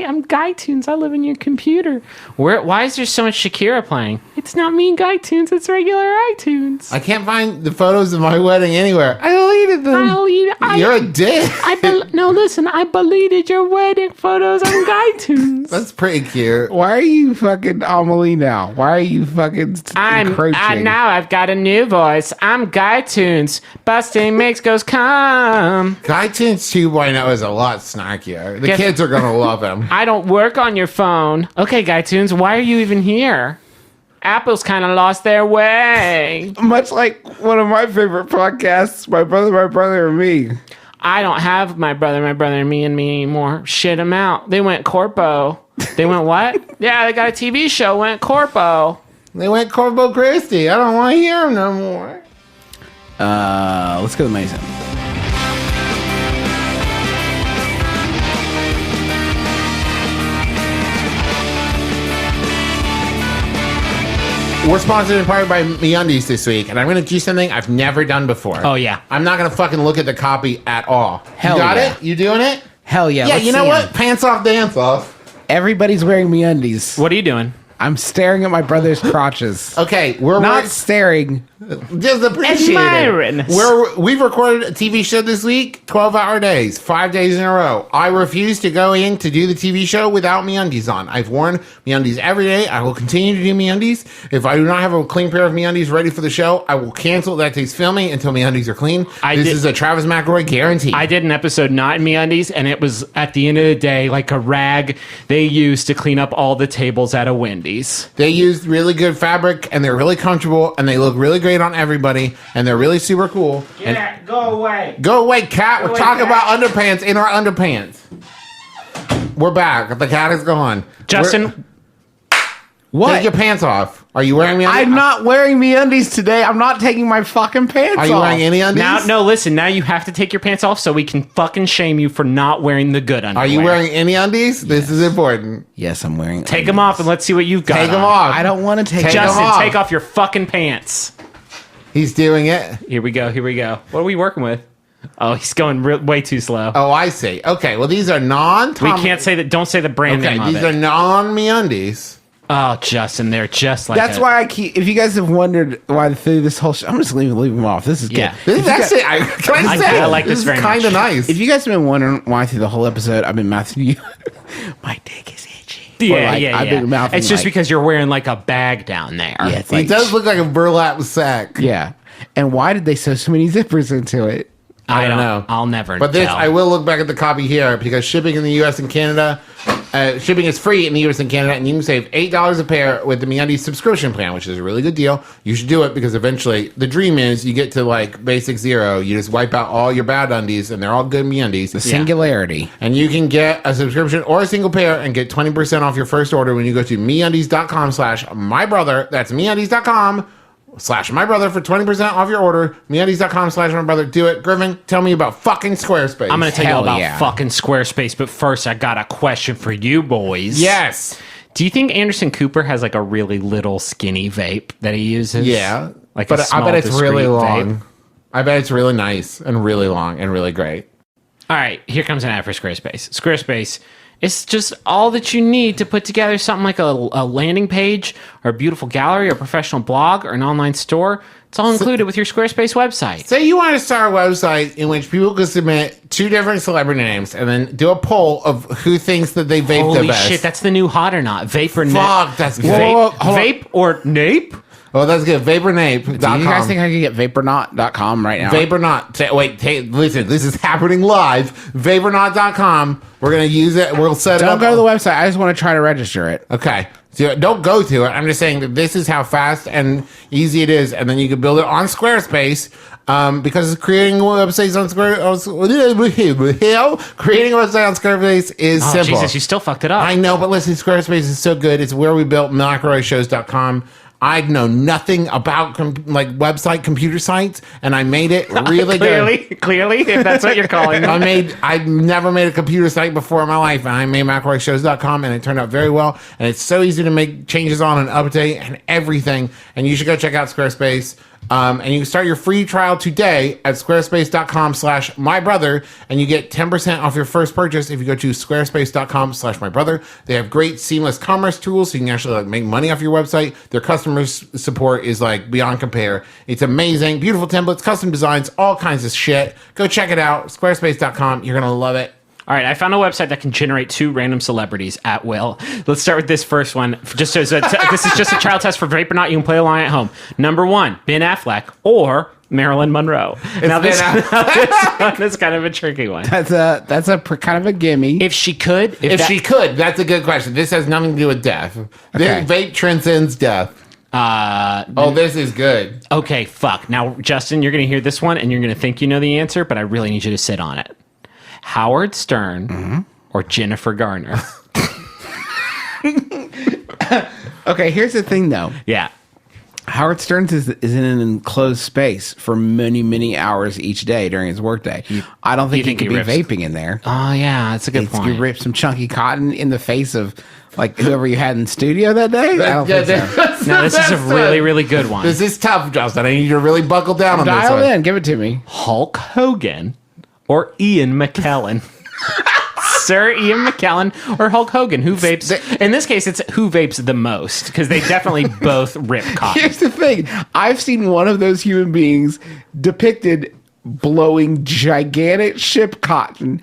I'm GuyTunes. I live in your computer. Why is there so much Shakira playing? It's not me, GuyTunes. It's regular iTunes. I can't find the photos of my wedding anywhere. I deleted them. You're a dick. No, listen. I deleted your wedding photos on GuyTunes. That's pretty cute. Why are you fucking Amelie now? Why are you fucking encroaching? Now I've got a new voice. I'm GuyTunes. Busting makes ghosts come. iTunes 2.0 is a lot snarkier. The Guess- kids are going to love him. I don't work on your phone. Okay, GuyTunes, why are you even here? Apple's kind of lost their way. Much like one of my favorite podcasts, My Brother, and Me. I don't have my brother, and me anymore. Shit them out. They went corpo. They went what? Yeah, they got a TV show, went corpo. They went Corvo Christie. I don't want to hear him no more. Let's go to Mason. we're sponsored in part by MeUndies this week, and I'm going to do something I've never done before. Oh, yeah. I'm not going to fucking look at the copy at all. Hell you got yeah. it? You doing it? Hell yeah. Yeah, let's you know see what? 'em. Pants off, dance off. Everybody's wearing MeUndies. What are you doing? I'm staring at my brother's crotches. Okay, Not staring. just appreciate Admiring. it. We've recorded a TV show this week, 12-hour days, 5 days in a row. I refuse to go in to do the TV show without MeUndies on. I've worn MeUndies every day. I will continue to do MeUndies. If I do not have a clean pair of MeUndies ready for the show, I will cancel that day's filming until MeUndies are clean. This is a Travis McElroy guarantee. I did an episode not in MeUndies, and it was at the end of the day like a rag they used to clean up all the tables at a Wendy's. They used really good fabric, and they're really comfortable, and they look really great on everybody, and they're really super cool. Yeah, go away. Go away, cat. We're away, talking cat. about underpants in our underpants. We're back. The cat is gone. Justin, What? Take your pants off. Are you wearing MeUndies? I'm not wearing MeUndies today. I'm not taking my fucking pants off. Are you wearing any undies? listen, now you have to take your pants off so we can fucking shame you for not wearing the good underwear. Are you wearing any undies? This is important. Yes, I'm wearing. Take them off and let's see what you've got. Take them on. off. I don't want to take. Take 'em Justin, off. take off your fucking pants. He's doing it. Here we go. What are we working with? Oh, he's going way too slow. Oh, I see. Okay, well, these are non. We can't say that. Don't say the brand Okay, name of these it. are non-MeUndies. Oh, Justin, they're just like That's a- why I keep. If you guys have wondered why through this whole show, I'm just leave them off. This is good. Yeah. This is actually. Can I say? I like this very kind of much. nice. If you guys have been wondering why through the whole episode I've been mouthing you, my dick is itchy. Yeah, Or, like, yeah, I've been mouthing, It's just like- because you're wearing like a bag down there. Yeah, it's He like, does look like a burlap sack. Yeah. And why did they sew so many zippers into it? I don't know. I'll never. But this, tell. I will look back at the copy here because shipping in the U.S. and Canada, shipping is free in the U.S. and Canada, and you can save $8 a pair with the MeUndies subscription plan, which is a really good deal. You should do it because eventually the dream is you get to like basic zero. You just wipe out all your bad undies, and they're all good MeUndies. The singularity. And you can get a subscription or a single pair and get 20% off your first order when you go to MeUndies.com/mybrother. That's MeUndies.com/mybrother for 20% off your order. MeUndies.com/mybrother. Do it. Griffin, tell me about fucking Squarespace. I'm going to tell you Hell about yeah. fucking Squarespace, but first I got a question for you boys. Yes. Do you think Anderson Cooper has like a really little skinny vape that he uses? Yeah. Like but a I small, bet it's really discreet long. vape? I bet it's really nice and really long and really great. All right, here comes an ad for Squarespace. Squarespace is just all that you need to put together something like a landing page or a beautiful gallery or a professional blog or an online store. It's all included with your Squarespace website. Say you want to start a website in which people can submit 2 different celebrity names and then do a poll of who thinks that they vape the Holy best. shit, that's the new hot or not. Vape or Fuck, that's good. Vape, Whoa, hold on. vape or nape? Oh, that's good. Vapornape.com. Do you guys think I could get vapornaut.com right now? Vapornaut. Listen, this is happening live. Vapornaut.com. We're going to use it. We'll set it Don't up. go to the website. I just want to try to register it. Okay. So don't go to it. I'm just saying that this is how fast and easy it is. And then you can build it on Squarespace. Because creating websites on creating a website on Squarespace is Oh, simple. Jesus, you still fucked it up. I know, but listen, Squarespace is so good. It's where we built McElroyshows.com. I know nothing about website computer sites, and I made it really good. Clearly, if that's what you're calling them. I've never made a computer site before in my life, and I made McElroyshows.com, and it turned out very well. And it's so easy to make changes on and update and everything. And you should go check out Squarespace. And you can start your free trial today at squarespace.com/mybrother, and you get 10% off your first purchase if you go to squarespace.com/mybrother. They have great seamless commerce tools, so you can actually make money off your website. Their customer support is beyond compare. It's amazing. Beautiful templates, custom designs, all kinds of shit. Go check it out. Squarespace.com. You're going to love it. All right, I found a website that can generate 2 random celebrities at will. Let's start with this first one. Just as this is just a trial test for Vape or Not. You can play along at home. Number 1, Ben Affleck or Marilyn Monroe. Now this one is kind of a tricky one. That's a kind of a gimme. If she could, If she could, that's a good question. This has nothing to do with death. Okay. Vape transcends death. This is good. Okay, fuck. Now, Justin, you're going to hear this one and you're going to think you know the answer, but I really need you to sit on it. Howard Stern or Jennifer Garner? Okay, here's the thing though. Yeah. Howard Stern is in an enclosed space for many, many hours each day during his workday. I don't think he think could he be rips- vaping in there. Oh, yeah, that's a good You point. rip some chunky cotton in the face of whoever you had in studio that day. I don't think so. Now, this is a really, really good one. This is tough, Justin. I need you to really buckle down on this Dial one. in. Give it to me. Hulk Hogan or Ian McKellen? Sir Ian McKellen or Hulk Hogan? Who vapes? In this case, it's who vapes the most, because they definitely both rip cotton. Here's the thing. I've seen one of those human beings depicted blowing gigantic starship cotton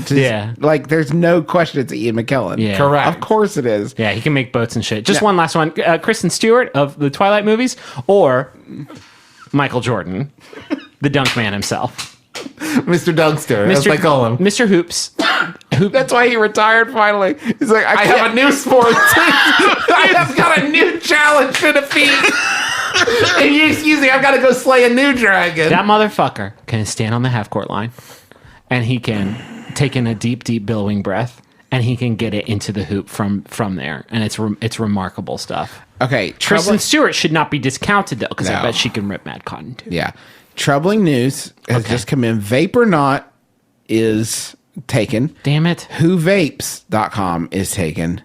to, like, there's no question it's Ian McKellen. Yeah. Correct. Of course it is. Yeah, he can make boats and shit. Just one last one. Kristen Stewart of the Twilight movies or Michael Jordan, the dunk man himself. Mr. Dunkster, as I call him. Mr. Hoops. That's why he retired finally. He's like, I have a new sport. I have got a new challenge to defeat. And excuse me, I've got to go slay a new dragon. That motherfucker can stand on the half-court line, and he can take in a deep, deep billowing breath, and he can get it into the hoop from there. And it's remarkable stuff. Okay, Kristen Stewart should not be discounted, though, because I No. bet she can rip mad cotton, too. Yeah. Troubling news has just come in. Vape or Not is taken. Damn it. WhoVapes.com is taken.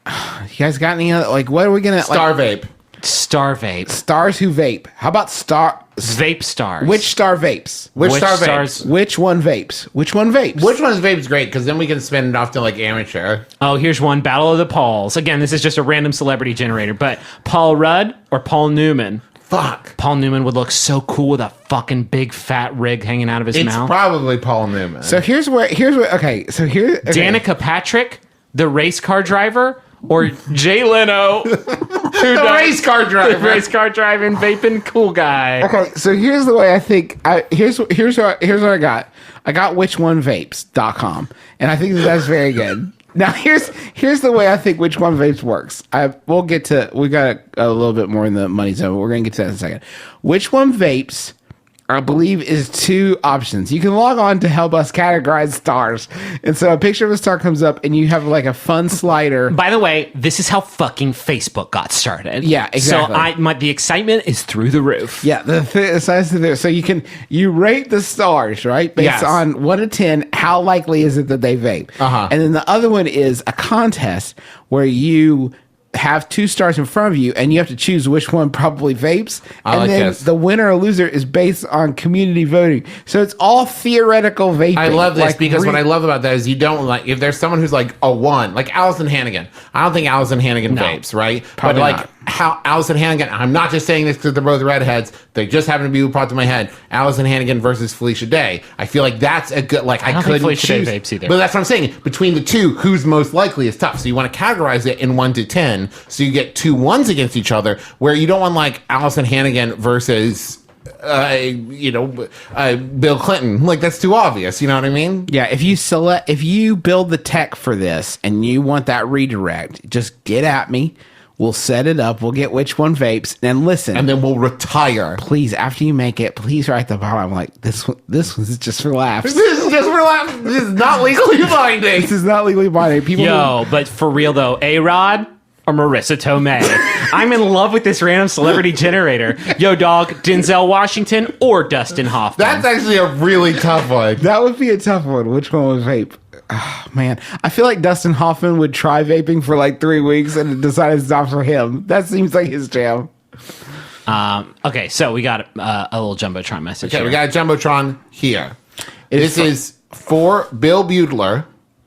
You guys got any other, like, what are we going to... Star Vape. Star Vape. Stars Who Vape. How about Vape Stars. Which Star Vapes? Which Star Stars? Vapes? Which One Vapes? Which One Vapes? Which one's Vape's great? Because then we can spin it off to like amateur. Oh, here's one. Battle of the Pauls. Again, this is just a random celebrity generator, but Paul Rudd or Paul Newman? Fuck. Paul Newman would look so cool with a fucking big fat rig hanging out of his It's mouth. probably Paul Newman. So here's where okay, so here okay. Danica Patrick, the race car driver, or Jay Leno, the race car driver. race car driving, vaping, cool guy. Okay, so here's the way I think here's what I got. I got whichonevapes.com, and I think that's very good. Now here's the way I think Which One Vapes works. We got a little bit more in the money zone, but we're gonna get to that in a second. Which One Vapes, I believe, is two options. You can log on to help us categorize stars, and so a picture of a star comes up, and you have like a fun slider. By the way, this is how fucking Facebook got started. Yeah, exactly. So the excitement is through the roof. Yeah, the size of there. So you rate the stars, right? Based Yes. on 1 to 10, how likely is it that they vape? Uh-huh. And then the other one is a contest where you have 2 stars in front of you and you have to choose which one probably vapes. And like then this. the winner or loser is based on community voting. So it's all theoretical vaping. I love this Like, because what I love about that is you don't like, if there's someone who's like a 1, like Allison Hannigan. I don't think Allison Hannigan vapes, right? Probably but like not. how Allison Hannigan, I'm not just saying this because they're both redheads. They just happen to be who popped in my head. Allison Hannigan versus Felicia Day. I feel like that's a good, like I don't think couldn't Felicia Day choose. vapes either. But that's what I'm saying. Between the two, who's most likely is tough. So you want to categorize it in 1 to 10. So you get 2 1s against each other, where you don't want like Allison Hannigan versus Bill Clinton. Like that's too obvious. You know what I mean? Yeah, if you build the tech for this and you want that redirect, just get at me. We'll set it up. We'll get Which One Vapes. And listen. And then we'll retire. Please, after you make it, please write the bottom like this one's just for laughs. This is just for laughs. This is not legally binding. This is not legally binding. People Yo, but for real though, A-Rod or Marissa Tomei? I'm in love with this random celebrity generator. Yo, dog, Denzel Washington or Dustin Hoffman? That's actually a really tough one. that would be a tough one. Which one would vape? Oh, man, I feel like Dustin Hoffman would try vaping for like 3 weeks and decide it's not for him. That seems like his jam. Okay, so we got a little Jumbotron message Okay, here. we got a Jumbotron here. It's This is for Bill Butler,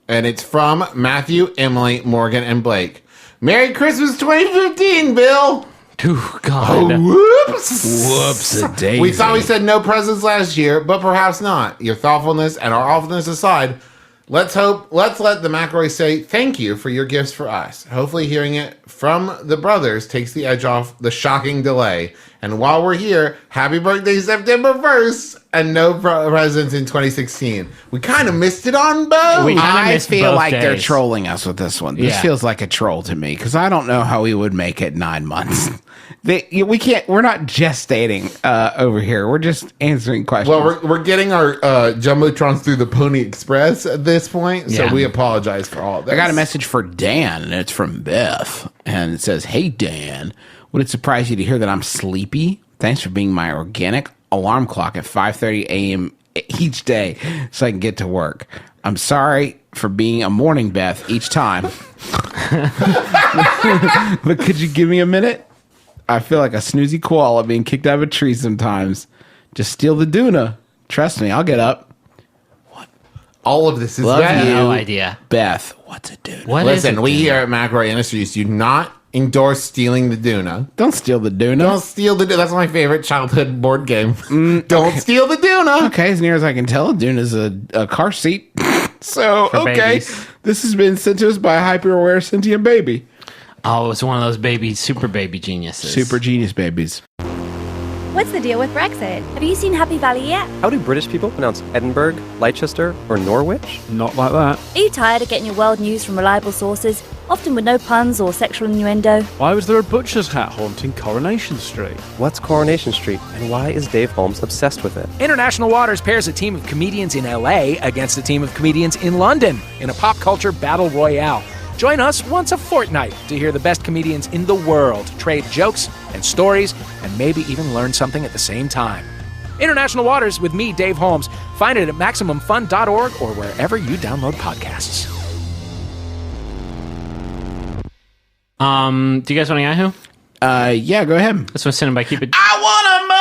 and it's from Matthew, Emily, Morgan, and Blake. Merry Christmas 2015, Bill! Oh, God. Whoops! Whoops-a-daisy. We thought we said no presents last year, but perhaps not. Your thoughtfulness and our awfulness aside, let's let the McElroy say thank you for your gifts for us. Hopefully hearing it from the brothers takes the edge off the shocking delay. And while we're here, happy birthday September 1st and no presents in 2016. We kind of missed it on both. We kinda I missed feel both like they're days. trolling us with this one. This Yeah. feels like a troll to me because I don't know how we would make it 9 months. We're not gestating over here. We're just answering questions. Well, we're getting our Jumbotrons through the Pony Express at this point, so Yeah. we apologize for all of this. I got a message for Dan, and it's from Beth. And it says, "Hey, Dan, would it surprise you to hear that I'm sleepy? Thanks for being my organic alarm clock at 5:30 a.m. each day so I can get to work. I'm sorry for being a morning Beth each time. But could you give me a minute? I feel like a snoozy koala being kicked out of a tree sometimes. Just steal the doona. Trust me, I'll get up. All of this is Love bad. you. No idea. Beth, what's a doona? What is Listen, it, we dude? here at McElroy Industries do not endorse stealing the Doona. Don't steal the doona. Don't steal the Doona. That's my favorite childhood board game. Don't steal the Doona. Okay, as near as I can tell, Duna's a car seat. So, okay. babies. This has been sent to us by a hyper-aware sentient baby. Oh, it's one of those baby, super baby geniuses. Super genius babies. What's the deal with Brexit? Have you seen Happy Valley yet? How do British people pronounce Edinburgh, Leicester, or Norwich? Not like that. Are you tired of getting your world news from reliable sources, often with no puns or sexual innuendo? Why was there a butcher's hat haunting Coronation Street? What's Coronation Street, and why is Dave Holmes obsessed with it? International Waters pairs a team of comedians in LA against a team of comedians in London in a pop culture battle royale. Join us once a fortnight to hear the best comedians in the world trade jokes and stories and maybe even learn something at the same time. International Waters with me, Dave Holmes. Find it at MaximumFun.org or wherever you download podcasts. Do you guys want to Yahoo? Yeah, go ahead. This one's sent in by Keep It. I want a munch.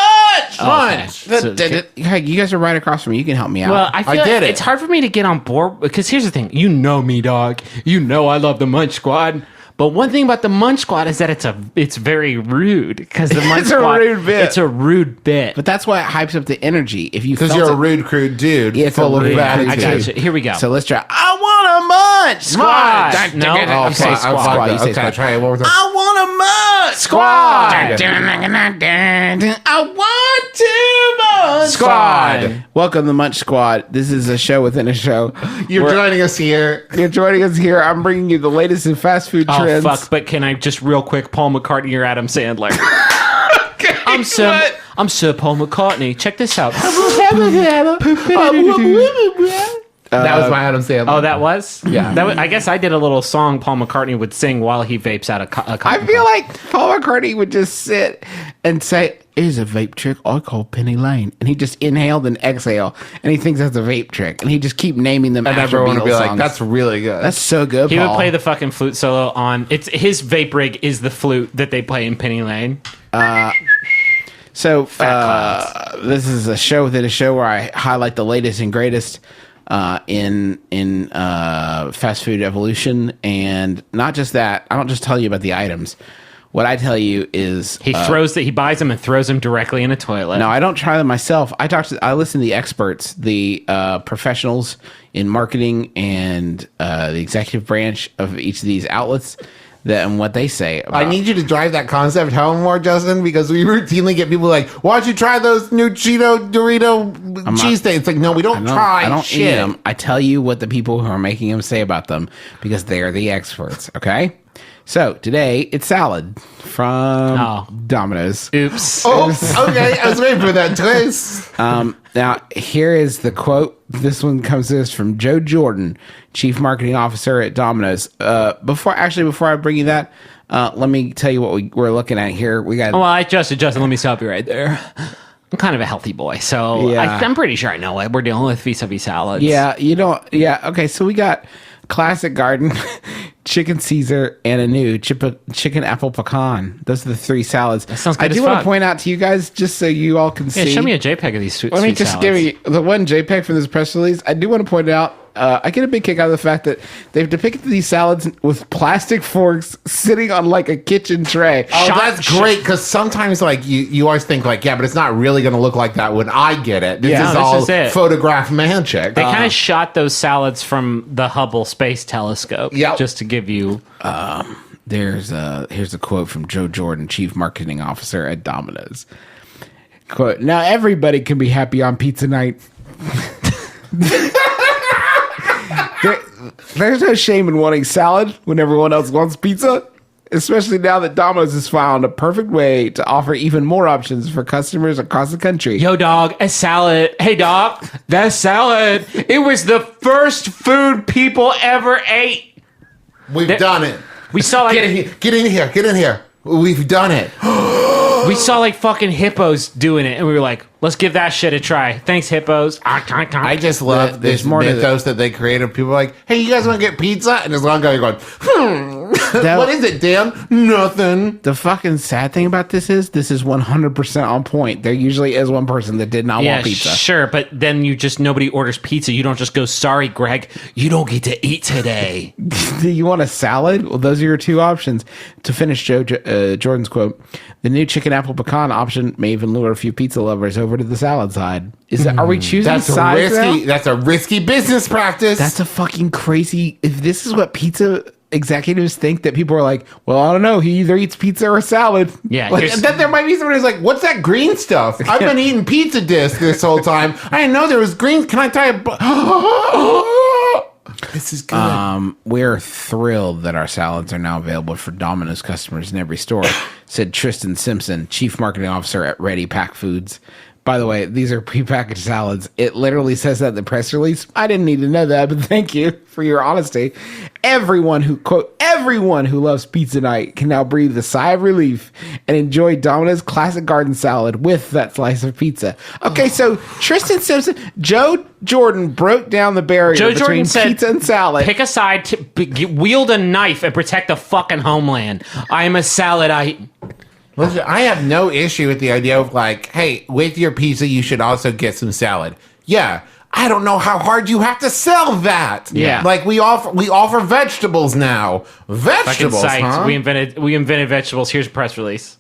Okay. Hey, you guys are right across from me. You can help me out. Well, I feel did like it. it's hard for me to get on board because here's the thing. You know me, dog. You know I love the Munch Squad. But one thing about the Munch Squad is that it's very rude because the Munch It's a Squad, rude bit. It's a rude bit. But that's why it hypes up the energy. If you Because felt you're a it- rude, crude dude It's full a of rude- I gratitude. got you. Here we go. So let's try. I want a munch Squad. squad. No. Oh, You say fuck, squad. squad. You say Okay, squad. try it one more time. I want a munch Squad. I want to munch Squad. Welcome to the Munch Squad. This is a show within a show. You're We're- joining us here. You're joining us here. I'm bringing you the latest in fast food Oh, trends. fuck. But can I just real quick, Paul McCartney or Adam Sandler? I'm Sir Paul McCartney. Check this out. That was my Adam Sandler. Oh, that was? Yeah. I guess I did a little song Paul McCartney would sing while he vapes out a I feel like Paul McCartney would just sit and say, "Here's a vape trick I call Penny Lane," and he just inhaled and exhale, and he thinks that's a vape trick, and he just keep naming them. and after everyone would be Beatles like, songs. that's really good. That's so good. He Paul. would play the fucking flute solo on his vape rig is the flute that they play in Penny Lane. So clouds. this is a show within a show where I highlight the latest and greatest in fast food evolution, and not just that. I don't just tell you about the items. What I tell you is He buys them and throws them directly in a toilet. no, I don't try them myself. I listen to the experts, the professionals in marketing and the executive branch of each of these outlets, and what they say. I need you to drive that concept home more, Justin, because we routinely get people like, why don't you try those new Cheeto Dorito cheesesteaks? It's like, no, we don't try I don't shit. eat them. I tell you what the people who are making them say about them because they're the experts. Okay. So today it's salad from Domino's. Oops. Oh, okay. I was waiting for that twist. Now here is the quote. This one comes to us from Joe Jordan, Chief Marketing Officer at Domino's. Before I bring you that, let me tell you what we're looking at here. We got. Well, Justin, let me stop you right there. I'm kind of a healthy boy, so Yeah. I'm pretty sure I know what we're dealing with vis-a-vis salads. Yeah, you know. Yeah, okay. So we got Classic Garden, Chicken Caesar, and a new chicken apple pecan. Those are the three salads. That sounds good I as do want fuck. to point out to you guys, just so you all can Yeah, see. show me a JPEG of these sweet Let me just salads. give you the one JPEG from this press release. I do want to point out. I get a big kick out of the fact that they've depicted these salads with plastic forks sitting on like a kitchen tray. Oh, that's great, because sometimes like you always think like, yeah, but it's not really going to look like that when I get it. This Yeah, is no, this all is it. photograph magic. They kind of shot those salads from the Hubble Space Telescope. Yep. Just to give you. Here's a quote from Joe Jordan, Chief Marketing Officer at Domino's. Quote, now everybody can be happy on pizza night. There's no shame in wanting salad when everyone else wants pizza, especially now that Domino's has found a perfect way to offer even more options for customers across the country. Yo, dog, a salad. Hey, dog, that salad. It was the first food people ever ate. We've done it. We saw like Get in here. We've done it. we saw like fucking hippos doing it, and we were like, let's give that shit a try. Thanks, hippos. I just love There's this more to mythos that they created. People are like, hey, you guys want to get pizza? And there's one guy going, What is it, Dan? Nothing. The fucking sad thing about this is 100% on point. There usually is one person that did not want pizza. Sure, but then nobody orders pizza. You don't just go, sorry, Greg, you don't get to eat today. Do you want a salad? Well, those are your two options. To finish Jordan's quote, the new chicken apple pecan option may even lure a few pizza lovers over to the salad side. Are we choosing sides now? That's a risky business practice. That's a fucking crazy. If this is what pizza executives think, that people are like, well, I don't know, he either eats pizza or salad. Yeah, like, that there might be someone who's like, what's that green stuff? I've been eating pizza disc this whole time. I didn't know there was green. Can I try This is good. We're thrilled that our salads are now available for Domino's customers in every store, said Tristan Simpson, Chief Marketing Officer at Ready Pack Foods. By the way, these are prepackaged salads. It literally says that in the press release. I didn't need to know that, but thank you for your honesty. Everyone who loves pizza night can now breathe a sigh of relief and enjoy Domino's classic garden salad with that slice of pizza. Okay, so Tristan Simpson, Joe Jordan broke down the barrier between pizza and salad. Pick a side, wield a knife, and protect the fucking homeland. I am a saladite. Listen, I have no issue with the idea of like, hey, with your pizza, you should also get some salad. Yeah. I don't know how hard you have to sell that. Yeah. Like we offer vegetables now. Vegetables, huh? We invented vegetables. Here's a press release.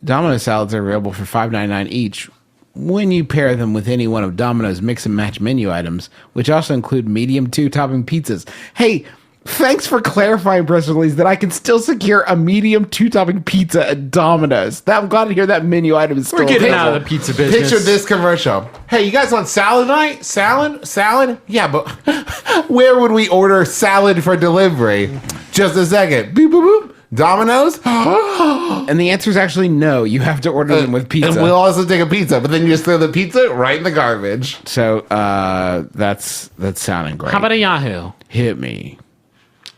Domino's salads are available for $5.99 each when you pair them with any one of Domino's mix and match menu items, which also include medium 2-topping pizzas. Hey, thanks for clarifying, press release, that I can still secure a medium 2-topping pizza at Domino's. I'm glad to hear that menu item is still We're getting available. out of the pizza business. Picture this commercial. Hey, you guys want salad night? Salad? Yeah, but where would we order salad for delivery? Just a second. Beep, boop, boop. Domino's? And the answer is actually no. You have to order them with pizza. And we'll also take a pizza, but then you just throw the pizza right in the garbage. So that's sounding great. How about a Yahoo? Hit me.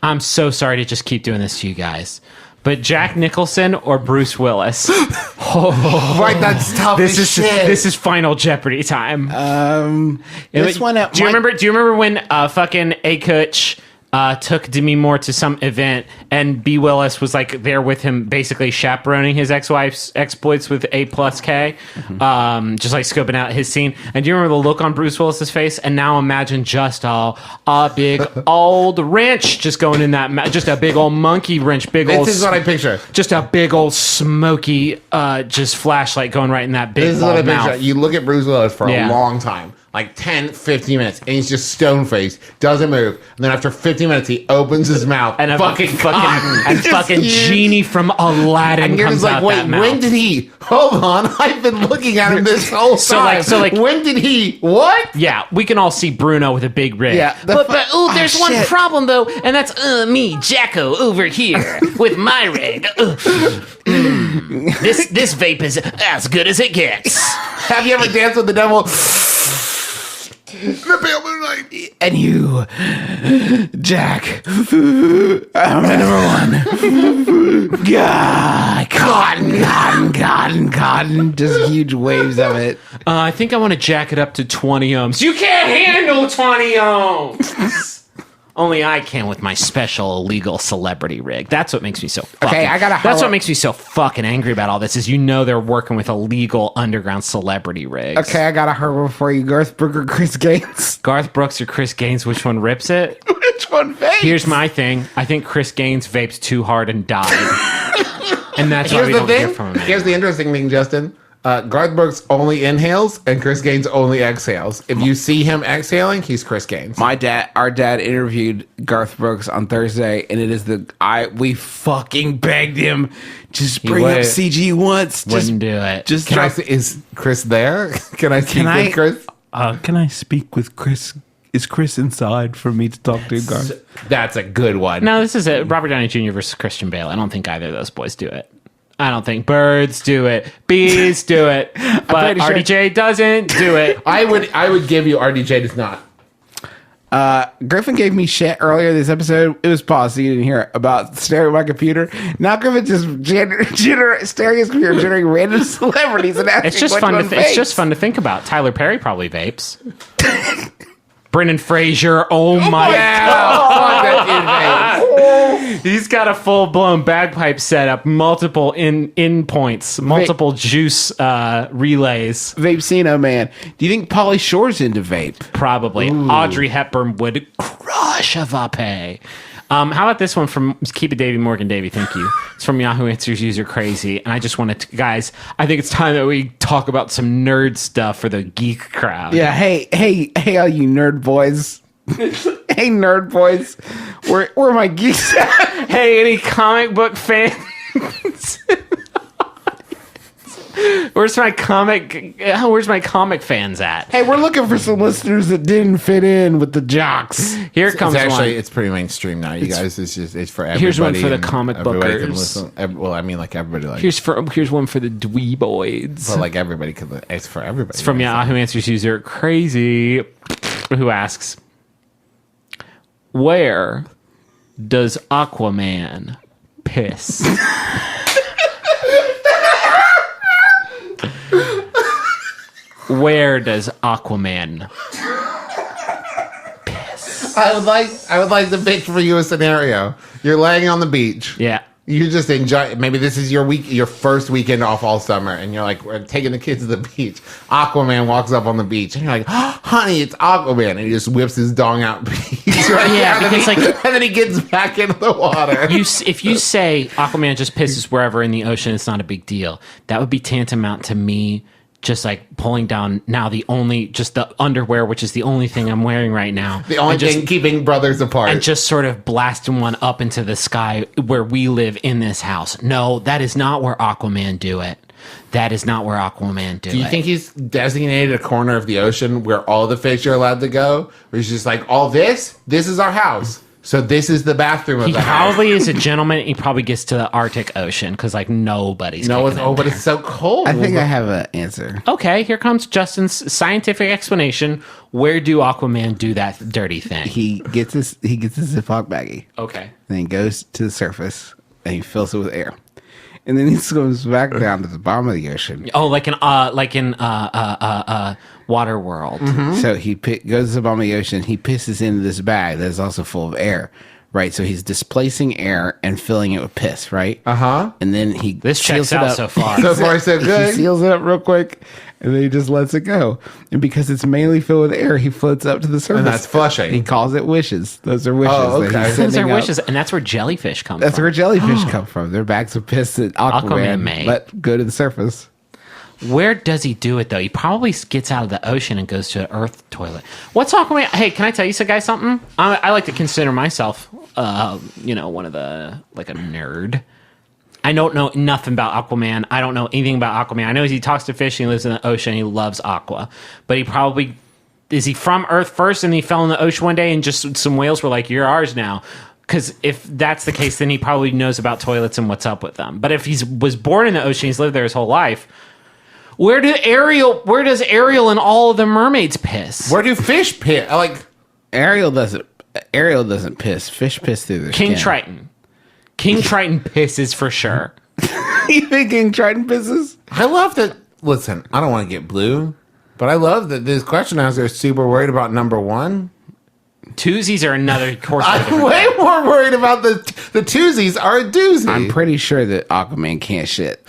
I'm so sorry to just keep doing this to you guys, but Jack Nicholson or Bruce Willis? Right, that's tough. This is Final Jeopardy time. Do you remember when fucking A. Kutch took Demi Moore to some event, and B. Willis was like there with him, basically chaperoning his ex-wife's exploits with A+K, just like scoping out his scene. And do you remember the look on Bruce Willis's face? And now imagine just a big old wrench just going in that, just a big old monkey wrench, This is what I picture. just a big old smoky, just flashlight going right in that big. This is what I mouth. picture. You look at Bruce Willis for a long time. Like 10, 15 minutes, and he's just stone-faced, doesn't move. And then after 15 minutes, he opens his mouth, and fucking Genie from Aladdin and you're comes just like, out wait, that mouth. when did he? Hold on, I've been looking at him this whole time. So like, when did he? What? Yeah, we can all see Bruno with a big rig. Yeah, but there's one problem though, and that's me, Jacko, over here with my rig. This vape is as good as it gets. Have you ever danced with the devil? And you, Jack, I'm number one. God, cotton. Just huge waves of it. I think I want to jack it up to 20 ohms. You can't handle 20 ohms. Only I can with my special illegal celebrity rig. That's what makes me so fucking... Okay, That's what makes me so fucking angry about all this, is they're working with illegal underground celebrity rigs. Okay, I got a hurdle for you, Garth Brooks or Chris Gaines. Garth Brooks or Chris Gaines, which one rips it? Which one vapes? Here's my thing. I think Chris Gaines vapes too hard and died. And that's why we don't hear from him. Here's the interesting thing, Justin. Garth Brooks only inhales and Chris Gaines only exhales. If you see him exhaling, he's Chris Gaines. Our dad interviewed Garth Brooks on Thursday, and we fucking begged him, just bring up CG once. Wouldn't do it. Is Chris there? Can I speak with Chris? Can I speak with Chris? Is Chris inside for me to talk to Garth? That's a good one. No, this is it. Robert Downey Jr. versus Christian Bale. I don't think either of those boys do it. I don't think birds do it. Bees do it. But RDJ doesn't do it. I would give you RDJ does not. Griffin gave me shit earlier this episode. It was paused, so you didn't hear it, about staring at my computer. Now Griffin just staring at his computer, generating random celebrities and asking It's just fun to think about. Tyler Perry probably vapes. Brendan Fraser. Oh my god. He's got a full blown bagpipe setup, multiple in points, multiple juice relays. Vapecino man. Do you think Pauly Shore's into vape? Probably. Audrey Hepburn would crush a vape. How about this one from Keep It Davey Morgan Davey? Thank you. It's from Yahoo Answers user Crazy, and I just wanted to, guys. I think it's time that we talk about some nerd stuff for the geek crowd. Yeah. Hey, all you nerd boys. Hey, nerd boys. Where are my geeks at? Hey, any comic book fans? Where's my comic fans at? Hey, we're looking for some listeners that didn't fit in with the jocks. Here comes It's pretty mainstream now. You guys, it's for everybody. Here's one for the and comic everybody can bookers. listen. Well, I mean, like everybody. Like, Here's one for the dweeboids. but like everybody could. It's for everybody. It's from Yahoo Answers user Crazy, who asks, "Where does Aquaman piss?" Where does Aquaman piss? I would like to pitch for you a scenario. You're laying on the beach. Yeah. You just enjoy. Maybe this is your first weekend off all summer, and you're like, we're taking the kids to the beach. Aquaman walks up on the beach, and you're like, oh, honey, it's Aquaman, and he just whips his dong out. Yeah, because and then he gets back into the water. If you say Aquaman just pisses wherever in the ocean, it's not a big deal. That would be tantamount to me just like pulling down now the underwear, which is the only thing I'm wearing right now. The only thing keeping brothers apart. And just sort of blasting one up into the sky where we live in this house. No, that is not where Aquaman do it. That is not where Aquaman do it. Do you think he's designated a corner of the ocean where all the fish are allowed to go? Where he's just like, all this is our house. So this is the bathroom of He the house. probably is a gentleman. He probably gets to the Arctic Ocean because like nobody's. But it's so cold. I think I have an answer. Okay, here comes Justin's scientific explanation. Where do Aquaman do that dirty thing? He gets his Ziploc baggie. Okay. Then he goes to the surface and he fills it with air. And then he swims back down to the bottom of the ocean. Oh, like in Water World. Mm-hmm. So he goes to the bottom of the ocean. He pisses into this bag that is also full of air, right? So he's displacing air and filling it with piss, right? And then This checks out so far. So far, so good. He seals it up real quick, and then he just lets it go. And because it's mainly filled with air, he floats up to the surface. And that's flushing. He calls it wishes. Those are wishes. Oh, that okay. he's Those are sending up. wishes, and that's where jellyfish come That's from. where jellyfish come from. They're bags of piss that Aquaman made. let go to the surface. Where does he do it though? He probably gets out of the ocean and goes to an Earth toilet. What's Aquaman? Hey, can I tell you guys something? I like to consider myself, one of the like a nerd. I don't know nothing about Aquaman. I don't know anything about Aquaman. I know he talks to fish. And he lives in the ocean. He loves aqua, but he probably is he from Earth first, and he fell in the ocean one day, and just some whales were like, "You're ours now." Because if that's the case, then he probably knows about toilets and what's up with them. But if he was born in the ocean, he's lived there his whole life. Where does Ariel and all of the mermaids piss? Where do fish piss? Ariel doesn't piss. Fish piss through their King skin. Triton. King Triton pisses for sure. You think King Triton pisses? I love that. Listen, I don't want to get blue, but I love that this question asker is super worried about number one. Twosies are another course. I'm way more worried about the twosies are a doozy. I'm pretty sure that Aquaman can't shit.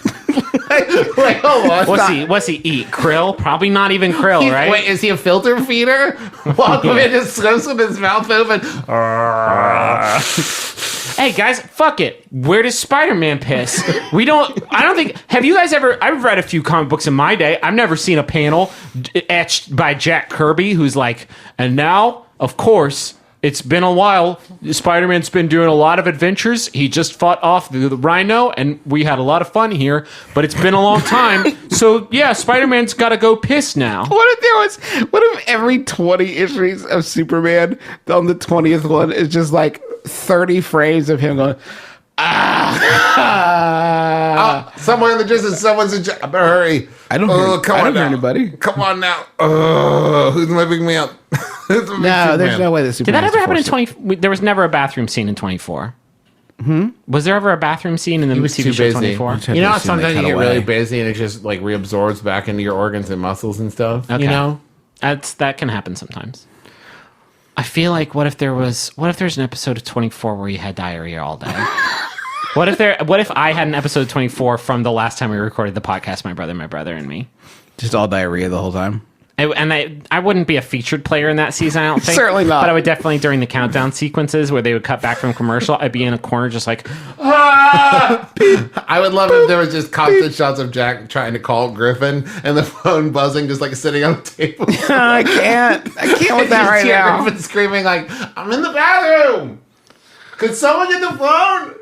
Wait, hold on. What's he eat? Krill? Probably not even krill, right? Wait, is he a filter feeder? Aquaman just swims with his mouth open. Hey guys, fuck it. Where does Spider-Man piss? I don't think. Have you guys ever? I've read a few comic books in my day. I've never seen a panel etched by Jack Kirby who's like, and now, of course, it's been a while. Spider-Man's been doing a lot of adventures. He just fought off the Rhino, and we had a lot of fun here. But it's been a long time, so yeah, Spider-Man's got to go piss now. What if every 20 issues of Superman, on the 20th one is just like 30 frames of him going, somewhere in the distance, someone's in. I better hurry. I don't hear anybody. Come on now. Who's moving me up? No, there's no way that Did Superman that ever happen in 20? There was never a bathroom scene in 24. Was there ever a bathroom scene in the TV show 24? You know how sometimes you get really busy and it just like reabsorbs back into your organs and muscles and stuff? Okay. You know? That can happen sometimes. I feel like what if there's an episode of 24 where you had diarrhea all day? What if I had an episode of 24 from the last time we recorded the podcast, My Brother and Me? Just all diarrhea the whole time. I wouldn't be a featured player in that season, I don't think. Certainly not. But I would definitely, during the countdown sequences where they would cut back from commercial, I'd be in a corner just like, I would love if there was just constant shots of Jack trying to call Griffin and the phone buzzing, just like sitting on the table. I can't with that right now. Griffin screaming like, "I'm in the bathroom. Could someone get the phone?"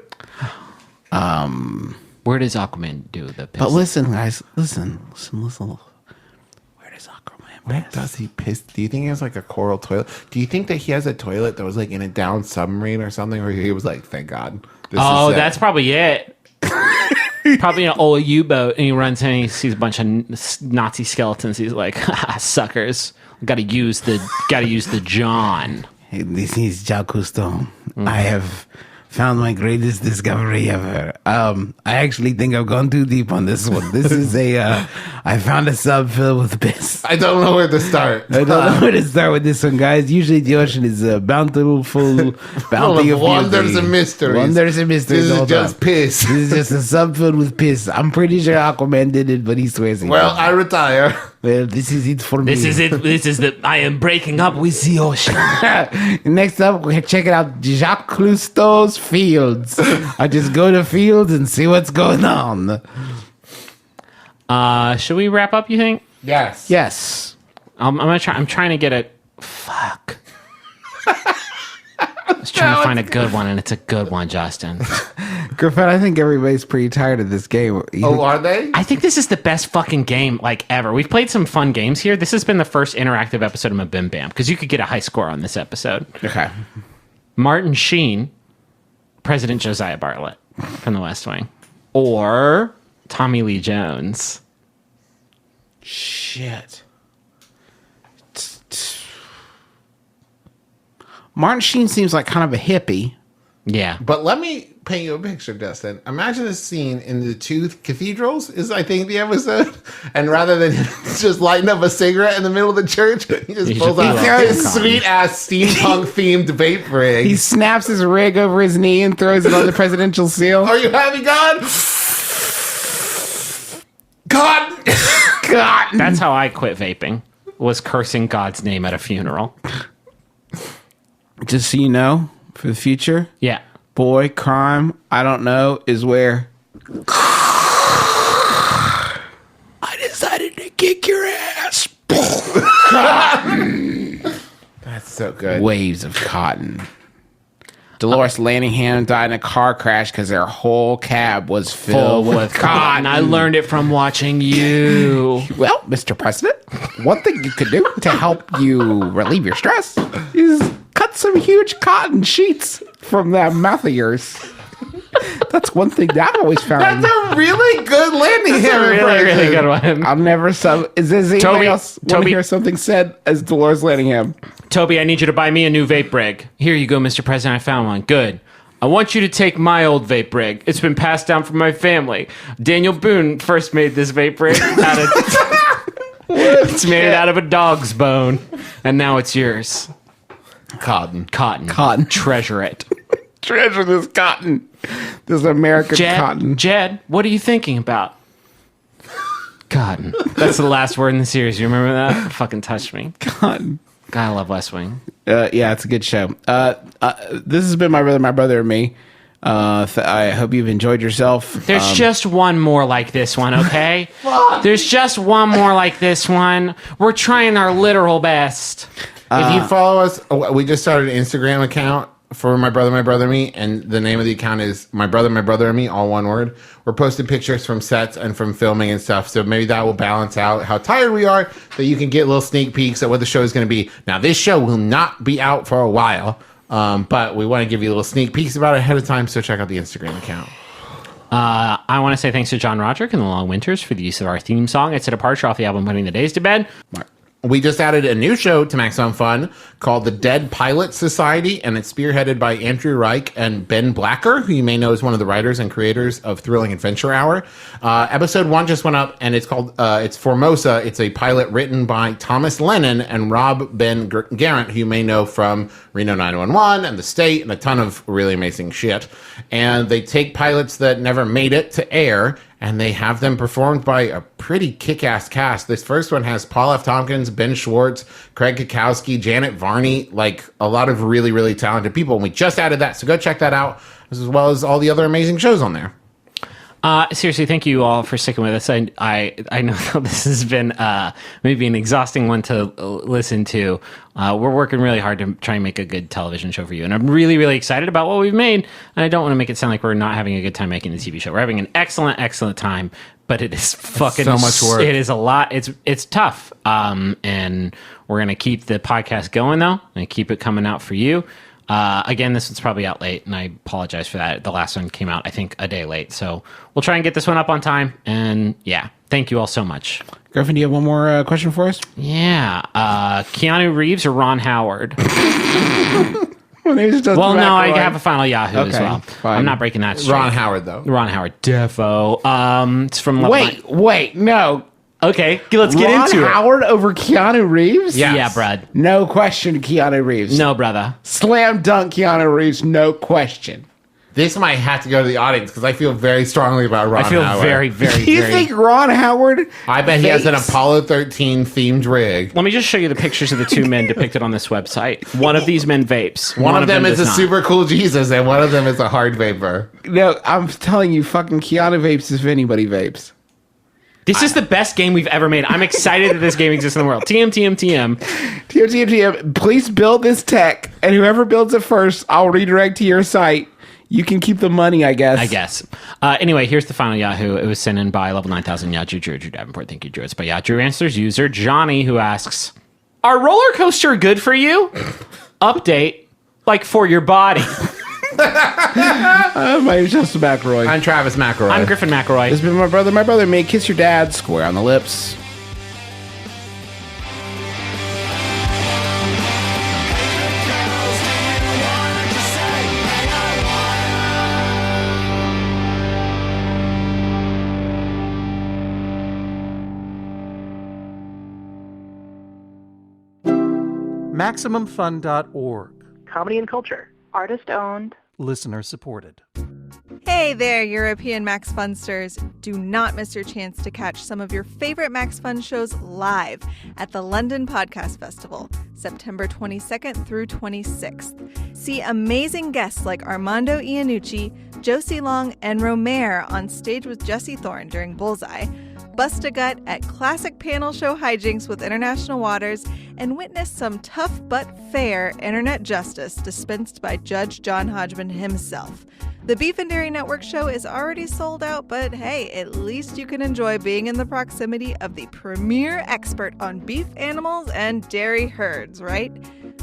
where does Aquaman do the piss? But listen, guys, listen. Where does Aquaman Where does he piss? Do you think he has like a coral toilet? Do you think that he has a toilet that was like in a downed submarine or something, where he was like, "Thank God." Oh, that's probably it. Probably an old U-boat, and he runs in and he sees a bunch of Nazi skeletons. He's like, "Suckers, gotta use the John." Hey, this is Jacques Cousteau. I have found my greatest discovery ever. I actually think I've gone too deep on this one. This is I found a sub filled with piss. I don't know where to start. I don't know where to start with this one, guys. Usually the ocean is bounty of wonders beauty. and mysteries. Wonders and mysteries. This all is just time. piss. This is just a sub filled with piss. I'm pretty sure Aquaman did it, but he swears he Well, didn't. I retire. Well, this is it for me. This is it. This is the. I am breaking up with the ocean. Next up, we're checking out Jacques Cousteau's fields. I just go to fields and see what's going on. Should we wrap up? You think? Yes. Yes. I'm gonna try. I'm trying to get it. Fuck. I was trying to find a good one, and it's a good one, Justin. Griffin, I think everybody's pretty tired of this game. Oh, are they? I think this is the best fucking game like ever. We've played some fun games here. This has been the first interactive episode of MBMBaM because you could get a high score on this episode. Okay. Martin Sheen, President Josiah Bartlett from The West Wing, or Tommy Lee Jones. Shit. Martin Sheen seems like kind of a hippie. Yeah. But let me paint you a picture, Dustin. Imagine a scene in the two cathedrals is, I think, the episode. And rather than just lighting up a cigarette in the middle of the church, he just pulls out his sweet-ass steampunk-themed vape rig. He snaps his rig over his knee and throws it on the presidential seal. Are you happy, God? God! God! That's how I quit vaping, was cursing God's name at a funeral. Just so you know, for the future, Yeah. boy, crime, I don't know, is where I decided to kick your ass. That's so good. Waves of cotton. Dolores Lanningham died in a car crash because their whole cab was filled with cotton. I learned it from watching you. Well, Mr. President, one thing you could do to help you relieve your stress is cut some huge cotton sheets from that mouth of yours. That's one thing that I've always found. That's a really good landing hammer. Really good one. I've never saw. Is there anybody Toby, else want to hear something said as Dolores Lanningham? Toby, I need you to buy me a new vape rig. Here you go, Mr. President. I found one. Good. I want you to take my old vape rig. It's been passed down from my family. Daniel Boone first made this vape rig out of... It's made out of a dog's bone. And now it's yours. Cotton. Cotton. Treasure it. Treasure this cotton. This American cotton. Jed, what are you thinking about? Cotton. That's the last word in the series. You remember that? It fucking touched me. Cotton. God, I love West Wing. Yeah, it's a good show. This has been My Brother, and Me. I hope you've enjoyed yourself. There's just one more like this one, okay? There's just one more like this one. We're trying our literal best. If you follow us, we just started an Instagram account for My Brother, Me, and the name of the account is My Brother, and Me, all one word. We're posting pictures from sets and from filming and stuff, so maybe that will balance out how tired we are, that you can get little sneak peeks at what the show is going to be. Now, this show will not be out for a while, but we want to give you little sneak peeks about it ahead of time, so check out the Instagram account. I want to say thanks to John Roderick and the Long Winters for the use of our theme song. It's a departure off the album Putting the Days to Bed. We just added a new show to Maximum Fun called the Dead Pilot Society, and it's spearheaded by Andrew Reich and Ben Blacker, who you may know is one of the writers and creators of Thrilling Adventure Hour. Episode 1 just went up, and it's called it's Formosa. It's a pilot written by Thomas Lennon and Rob Ben Garant, who you may know from Reno 911 and The State and a ton of really amazing shit. And they take pilots that never made it to air, and they have them performed by a pretty kick-ass cast. This first one has Paul F. Tompkins, Ben Schwartz, Craig Kukowski, Janet Varney, like a lot of really, really talented people. And we just added that, so go check that out, as well as all the other amazing shows on there. Seriously, thank you all for sticking with us. I know this has been maybe an exhausting one to listen to. We're working really hard to try and make a good television show for you. And I'm really, really excited about what we've made. And I don't want to make it sound like we're not having a good time making the TV show. We're having an excellent, excellent time. But it is fucking so much work. It is a lot. It's tough. And we're going to keep the podcast going, though, and keep it coming out for you. Again, this one's probably out late, and I apologize for that. The last one came out, I think, a day late. So we'll try and get this one up on time. And yeah, thank you all so much. Griffin, do you have one more question for us? Yeah. Keanu Reeves or Ron Howard? Well, no, I have a final Yahoo as well. Fine. I'm not breaking that straight. Ron Howard, though. Ron Howard. Defo. It's from Love Wait, no. Okay, let's get into Ron Howard over Keanu Reeves? it. Yeah, Brad. No question, Keanu Reeves. No, brother. Slam dunk Keanu Reeves, no question. This might have to go to the audience because I feel very strongly about Ron I feel Howard. very, very, Do you very... think Ron Howard? I bet he has an vapes? Apollo 13 themed rig. Let me just show you the pictures of the two men depicted on this website. One of these men vapes. One of them is does a not. super cool Jesus, and one of them is a hard vapor. No, I'm telling you, fucking Keanu vapes if anybody vapes. This is the best game we've ever made. I'm excited that this game exists in the world. TM. TM, please build this tech, and whoever builds it first, I'll redirect to your site. You can keep the money, I guess. Anyway, here's the final Yahoo. It was sent in by Level 9000 Yahoo Drew Davenport. Thank you, Drew. It's by Yahoo Answers user Johnny, who asks, are roller coaster good for you? Update, like for your body. My name's Justin McElroy. I'm Travis McElroy. I'm Griffin McElroy. This has been my brother. My brother may kiss your dad square on the lips. MaximumFun.org. Comedy and culture. Artist owned. Listener supported. Hey there, European Max Funsters. Do not miss your chance to catch some of your favorite Max Fun shows live at the London Podcast Festival, September 22nd through 26th. See amazing guests like Armando Iannucci, Josie Long, and Romare on stage with Jesse Thorne during Bullseye. Bust a gut at classic panel show hijinks with International Waters, and witness some tough but fair internet justice dispensed by Judge John Hodgman himself. The Beef and Dairy Network show is already sold out, but hey, at least you can enjoy being in the proximity of the premier expert on beef animals and dairy herds, right?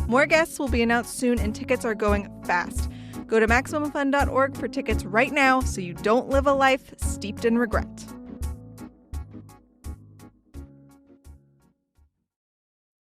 More guests will be announced soon, and tickets are going fast. Go to MaximumFun.org for tickets right now so you don't live a life steeped in regret.